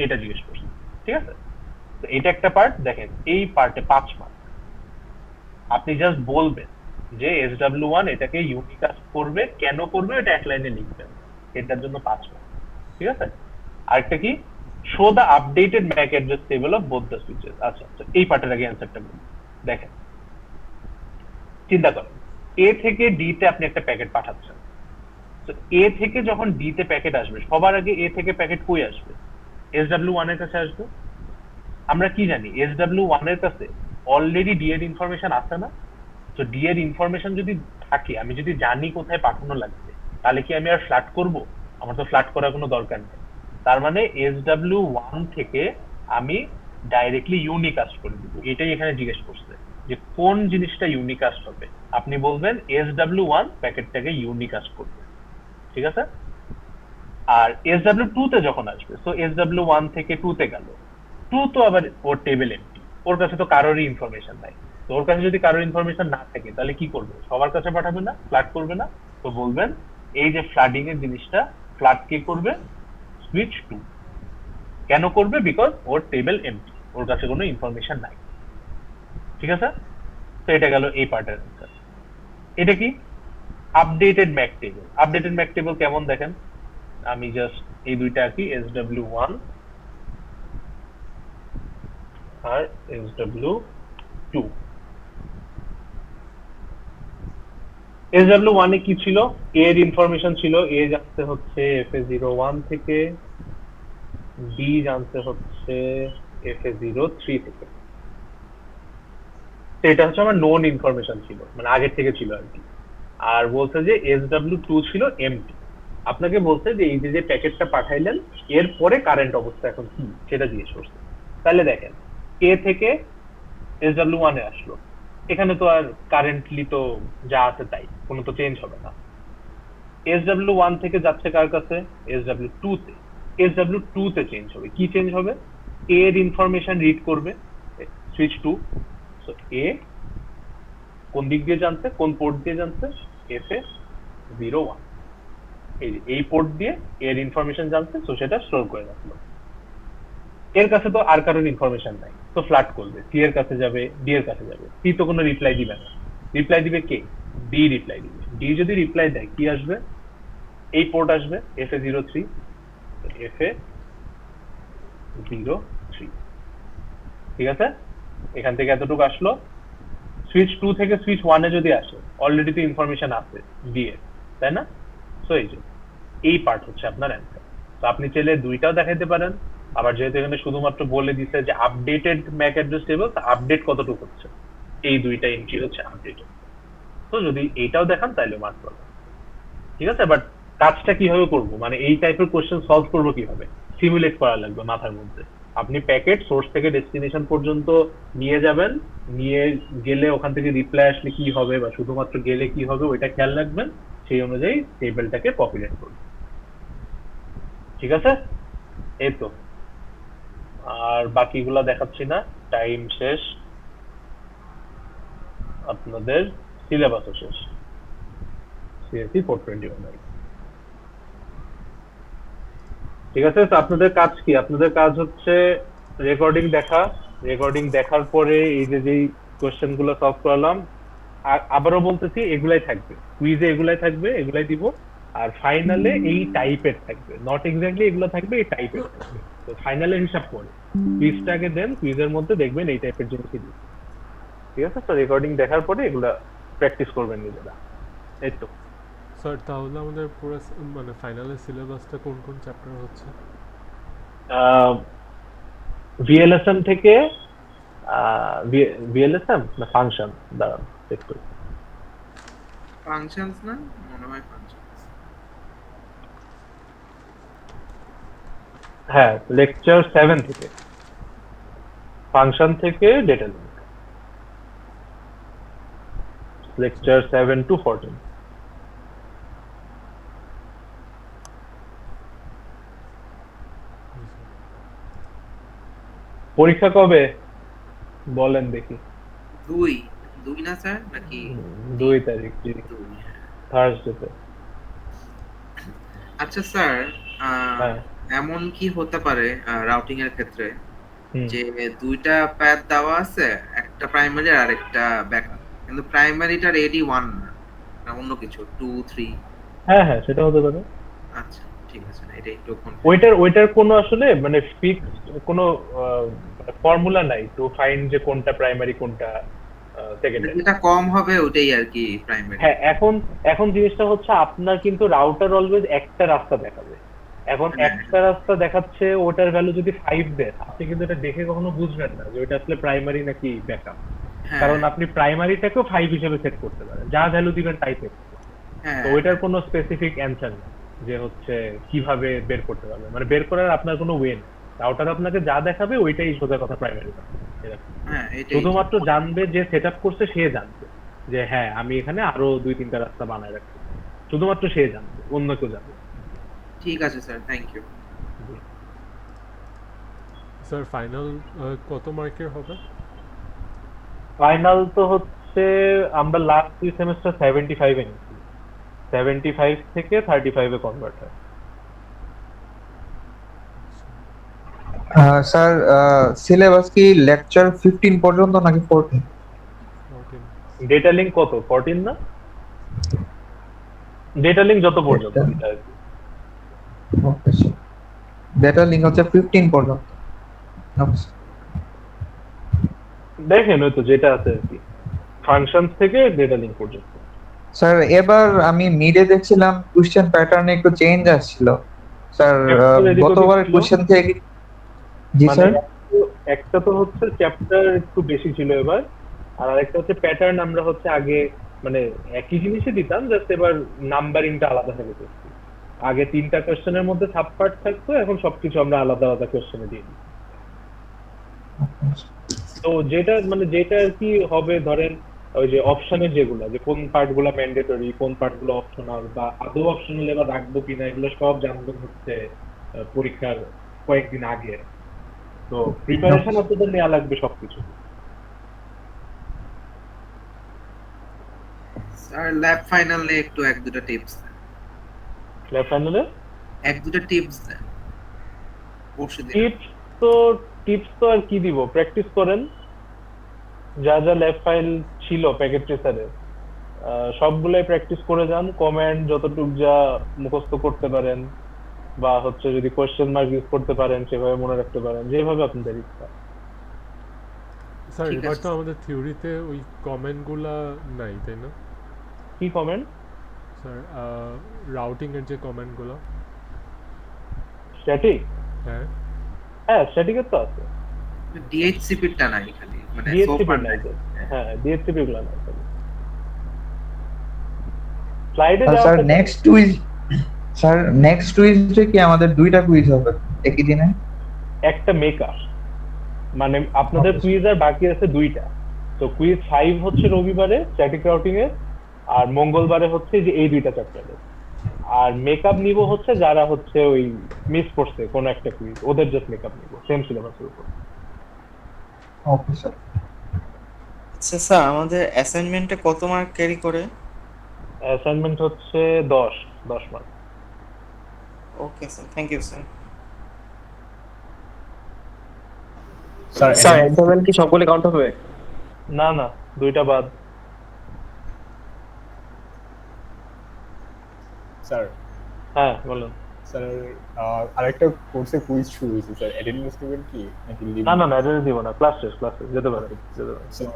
এটা জিজ্ঞেস করছে। ঠিক আছে, তো এটা একটা পার্ট। দেখেন এই পার্টে 5 মার্ক। আপনি জাস্ট বলবেন যে SW1 এটাকে ইউনিকাস্ট করবে, কেন করবে এটা এক লাইনে লিখবেন, এটার জন্য 5 মার্ক। ঠিক আছে, আরেকটা কি, show the updated Mac address table of both the switches. আচ্ছা আচ্ছা, এই পার্টের আগে অ্যান্সারটা বলি। দেখেন, চিন্তা করেন এ থেকে ডি তে আপনি একটা প্যাকেট পাঠাচ্ছেন। তো এ থেকে যখন ডি তে প্যাকেট আসবে, সবার আগে এ থেকে প্যাকেট কই আসবে, SW1 এর কাছে আসবে। আমরা কি জানি, SW1 এর কাছে অলরেডি ডি এর ইনফরমেশন আছে না। তো ডি এর ইনফরমেশন যদি থাকে, আমি যদি জানি কোথায় পাঠানো লাগবে, তাহলে কি আমি আর ফ্ল্যাট করব? আমার তো ফ্ল্যাট করার কোনো দরকার নেই। তার মানে SW1 থেকে আমি ডাইরেক্টলি ইউনিকাস্ট করে দিব। এটাই এখানে জিজ্ঞেস করছে যে কোন জিনিসটা ইউনিকাস্ট হবে। আপনি বলবেন SW1 প্যাকেটটাকে ইউনিকাস্ট করবে। ঠিক আছে, আর SW2 তে যখন আসবে, তো SW1 থেকে 2 তে গেল, 2 তো আবার ওর টেবিল এমটি, ওর কাছে তো কারোরই ইনফরমেশন নাই। তো ওর কাছে যদি কারোর ইনফরমেশন না থাকে, তাহলে কি করবে, সবার কাছে পাঠাবে না, ফ্ল্যাট করবে না। তো বলবেন এই যে ফ্লাডিং এর জিনিসটা, ফ্ল্যাট কে করবে, সুইচ 2। কেন করবে, বিকজ ওর টেবিল এমটি, ওর কাছে কোনো ইনফরমেশন নাই। ঠিক আছে, তো এটা গেল এই পার্টের অ্যান্সার। এটা কি, updated Mac table. Updated Mac table কেমন দেখেন, আমি জাস্ট এই দুইটা আঁকি, SW1 আর SW2। SW1 এ কি ছিল, এ এর ইনফরমেশন ছিল, এ জানতে হচ্ছে FA01 থেকে, বি জানতে হচ্ছে FA03 থেকে। তো এটা হচ্ছে আমার নোন ইনফরমেশন ছিল, মানে আগের থেকে ছিল আর কি। আর বলছে যে SW2 ছিল এমটি। আপনাকে বলছে যে এই যে প্যাকেটটা পাঠাইলেন, এর পরে কারেন্ট অবস্থা এখন কি সেটা জিজ্ঞেস করছে। তাহলে দেখেন, এ থেকে SW1 এ আসলো, এখানে তো আর কারেন্টলি তো যা আছে তাই, কোনো তো চেঞ্জ হবে না। SW1 থেকে যাচ্ছে কার কাছে, SW2 তে। SW2 তে চেঞ্জ হবে, কি চেঞ্জ হবে, এ এর ইনফরমেশন রিড করবে সুইচ 2। সো এ কোন দিক দিয়ে জানছে, কোন পোর্ট দিয়ে জানছে, FA01, এই পোর্ট দিয়ে এর ইনফরমেশন জানছে, তো সেটা স্টোর করে রাখলো। এর কাছে তো আর কারোর ইনফরমেশন নাই, তো ফ্ল্যাট করবে, সি এর কাছে যাবে, ডি এর কাছে যাবে। সি তো কোনো রিপ্লাই দিবে না, রিপ্লাই দিবে কে, ডি রিপ্লাই দিবে। ডি যদি রিপ্লাই দেয়, কি আসবে, এই পোর্ট আসবে, FA03, FA03। ঠিক আছে, এখান থেকে এতটুকু আসলো। সুইচ 2 থেকে সুইচ 1 এ যদি আসে, অলরেডি তো ইনফরমেশন আছে ডি এর, তাই না। সো এই পার্ট হচ্ছে আপনার অ্যান্সার। তো আপনি চাইলে দুইটাও দেখাইতে পারেন। আবার যেহেতু এখানে শুধুমাত্র বলে দিচ্ছে যে updated Mac address table, update কতটুকু হচ্ছে, এই দুইটা এন্ট্রি হচ্ছে আপডেটেড। তো যদি এইটাও দেখান তাহলে মার্ক পাবেন। ঠিক আছে, বাট কাজটা কিভাবে করব, মানে এই টাইপের কোশ্চেন সলভ করবো কিভাবে, সিমুলেট করা লাগবে মাথার মধ্যে। আপনি প্যাকেট সোর্স থেকে ডেস্টিনেশন পর্যন্ত নিয়ে যাবেন, নিয়ে গেলে ওখান থেকে রিপ্লাই আসলে কি হবে, বা শুধুমাত্র গেলে কি হবে, ওইটা খেয়াল রাখবেন। সেই অনুযায়ী টেবিলটাকে পপুলেট করবেন। ঠিক আছে, এই তো, আর বাকিগুলা দেখাচ্ছি না, টাইম শেষ, আপনাদের সিলেবাসও শেষ, CSE 421। ঠিক আছে, তো আপনাদের কাজ কি, আপনাদের কাজ হচ্ছে রেকর্ডিং দেখা, রেকর্ডিং দেখার পরে এই যে যেই কোশ্চেন গুলো সলভ করলাম, আবারও বলতেছি এগুলাই থাকবে কুইজে, এগুলাই থাকবে, এগুলাই দিব। আর ফাইনালে এই টাইপের থাকবে, নট এক্স্যাক্টলি এগুলো থাকবে, এই টাইপের থাকবে। তো ফাইনালের হিসাব করে কুইজটাকে দেন, কুইজের মধ্যে দেখবেন এই টাইপের জিনিসই দিচ্ছে। ঠিক আছে, তো রেকর্ডিং দেখার পরে এগুলা প্র্যাকটিস করবেন নিজেরা। এই তো। স্যার তাহলে আমাদের পুরো মানে ফাইনালের সিলেবাসটা কোন কোন চ্যাপ্টার হচ্ছে? ভিএলএসএম থেকে ভিএলএসএম না ফাংশন, দাঁড়ান চেক করি। ফাংশনস না মনে হয় ফাংশনস। হ্যাঁ, লেকচার 7 থেকে ফাংশন থেকে ডেটা লিঙ্ক, লেকচার 7 to 14। পরীক্ষা কবে বলেন দেখি? 2 না স্যার নাকি 2 তারিখ, 2? থার্সডেতে। আচ্ছা স্যার, হ্যাঁ। এমন কি হতে পারে রাউটিং এর ক্ষেত্রে হুম। যে দুইটা প্যাথ দেওয়া আছে, একটা প্রাইমারি আর একটা ব্যাকআপ, কিন্তু প্রাইমারিটার এডি 1 না অন্য কিছু 2 3? হ্যাঁ হ্যাঁ, সেটা হতে পারে। আচ্ছা ঠিক আছে, না এটা একটু ওইটার কোনো আসলে মানে ফিক্সড কোনো ফর্মুলা নাই টু ফাইন্ড যে কোনটা প্রাইমারি কোনটা সেকেন্ডারি। যেটা কম হবে ওটাই আর কি প্রাইমারি। হ্যাঁ, এখন জিনিসটা হচ্ছে আপনার কিন্তু রাউটার অলওয়েজ একটা রাস্তা দেখাবে। এখন হ্যাঁ। একটা রাস্তা দেখাচ্ছে, ওটার ভ্যালু যদি 5 দেন, আপনি কিন্তু এটা দেখে কখনো বুঝবেন না যে ওটা আসলে প্রাইমারি নাকি ব্যাকআপ। হ্যাঁ, কারণ আপনি প্রাইমারিটাকেও 5 হিসেবে সেট করতে পারেন, যা ভ্যালু দিবেন তাই সেট। হ্যাঁ, তো ওইটার কোনো স্পেসিফিক অ্যান্সার নেই যে হচ্ছে কিভাবে বের করতে পারবে, মানে বের করার আপনার কোনো ওয়ে নেই। রাউটার আপনাকে যা দেখাবে ওইটাই সোজা কথা প্রাইমারি। হ্যাঁ, এটাই শুধুমাত্র জানবে যে সেট আপ করছে, সে জানবে যে হ্যাঁ আমি এখানে আরো 2-3টা রাস্তা বানায় রাখছি, শুধুমাত্র সে জানবে, অন্য কেউ জানবে। ঠিক আছে sir, thank you. Sir final কত মার্কের হবে? ফাইনাল তো হচ্ছে আমরা লাস্ট 2 সেমিস্টার 75 এ নিয়েছি, 75 থেকে 35 এ কনভার্ট হয়। স্যার সিলেবাস কি লেকচার 15 পর্যন্ত নাকি 14? 14। ডেটা লিঙ্ক কত, 14 না? ডেটা লিঙ্ক যত পর্যন্ত এটা আর কি। ওকে স্যার, ডেটা লিঙ্ক হচ্ছে 15 পর্যন্ত। ওকে দেখেন ওই তো যেটা আছে আর কি, ফাংশন থেকে ডেটা লিঙ্ক পর্যন্ত। স্যার, এবার আমি মিডে দেখছিলাম কোশ্চেন প্যাটার্নে একটু চেঞ্জ আসছিল স্যার। গতবারের কোশ্চেন থেকে জি মানে স্যার, একটা তো হচ্ছে চ্যাপ্টার একটু বেশি ছিল এবার, আর আরেকটা হচ্ছে প্যাটার্ন। আমরা হচ্ছে আগে মানে একই জিনিসই দিতাম, জাস্ট এবার নাম্বারিংটা আলাদা হয়ে গেছে। আগে 3টা কোশ্চেনের মধ্যে সাব পার্ট থাকতো, এখন সবকিছু আমরা আলাদা আলাদা কোশ্চেনে দিয়ে দিই। তো যেটা আর কি হবে, ধরেন ওই যে অপশনের যেগুলো, যে কোন পার্ট গুলো ম্যান্ডেটরি, কোন পার্ট গুলো অপশনাল, বা আদৌ অপশনাল এবার রাখবো কিনা, এগুলো সব জানবেন হচ্ছে পরীক্ষার কয়েকদিন আগে। তো প্রিপারেশন আপনাদের নেওয়া লাগবে সবকিছু। স্যার ল্যাব ফাইনালে একটু 1-2টা টিপস দেন। ল্যাব ফাইনালে 1-2টা টিপস দেন পরশু দিন। টিপস তো আর কি দিব, প্র্যাকটিস করেন। যা যা ল্যাব ফাইল ছিল প্যাকেট ট্রেসারের সবগুলাই প্র্যাকটিস করে যান। কমেন্ট যতটুকু যা মুখস্থ করতে পারেন, বা হচ্ছে যদি কোশ্চেন মার্ক ইউজ করতে পারেন সেভাবে মনে রাখতে পারেন, যেভাবে আপনাদের ইচ্ছা। স্যার ঠিক এবার আছে। তো আমাদের থিওরিতে ওই কমেন্টগুলা নাই, তাই না? কি কমেন্ট? স্যার রাউটিং এর যে কমেন্টগুলো। স্ট্যাটিক? হ্যাঁ হ্যাঁ, স্ট্যাটিকের তো আছে। ডিএইচসিপি টা নাই খালি, মানে ডিএসসিপি সোফার নাই নাই। তো। হ্যাঁ, ডিএসসিপি গুলো নাই। স্লাইডে স্যার নেক্সট উইকে কি আমাদের 2টা কুইজ হবে একই দিনে? একটা মেকআপ, মানে আপনাদের Okay. কুইজ আর বাকি আছে 2টা। তো কুইজ 5 হচ্ছে রবিবারে স্ট্যাটিক রাউটিং এ, আর মঙ্গলবারে হচ্ছে যে এই 2টা চ্যাপ্টারে। আর মেকআপ নিব হচ্ছে যারা হচ্ছে ওই মিস করছে কোন একটা কুইজ, ওদের জাস্ট মেকআপ নিব সেম সিলেবাসের উপর। Okay sir. আচ্ছা স্যার, আমাদের অ্যাসাইনমেন্টে কত মার্ক ক্যারি করে? অ্যাসাইনমেন্ট হচ্ছে 10 mark. Okay sir, thank you sir. Sir assignment কি সবগুলো কাউন্ট হবে? না না, 2টা বাদ। স্যার হ্যাঁ বলুন। স্যার আরেকটা কোর্সে কুইজ শুরু হয়েছে স্যার, অ্যাটেন্ডেন্স নেবেন কি নাকি লিভ? না না না, এটা দিব না, ক্লাস শেষ যেতে পারে যেতে পারে। স্যার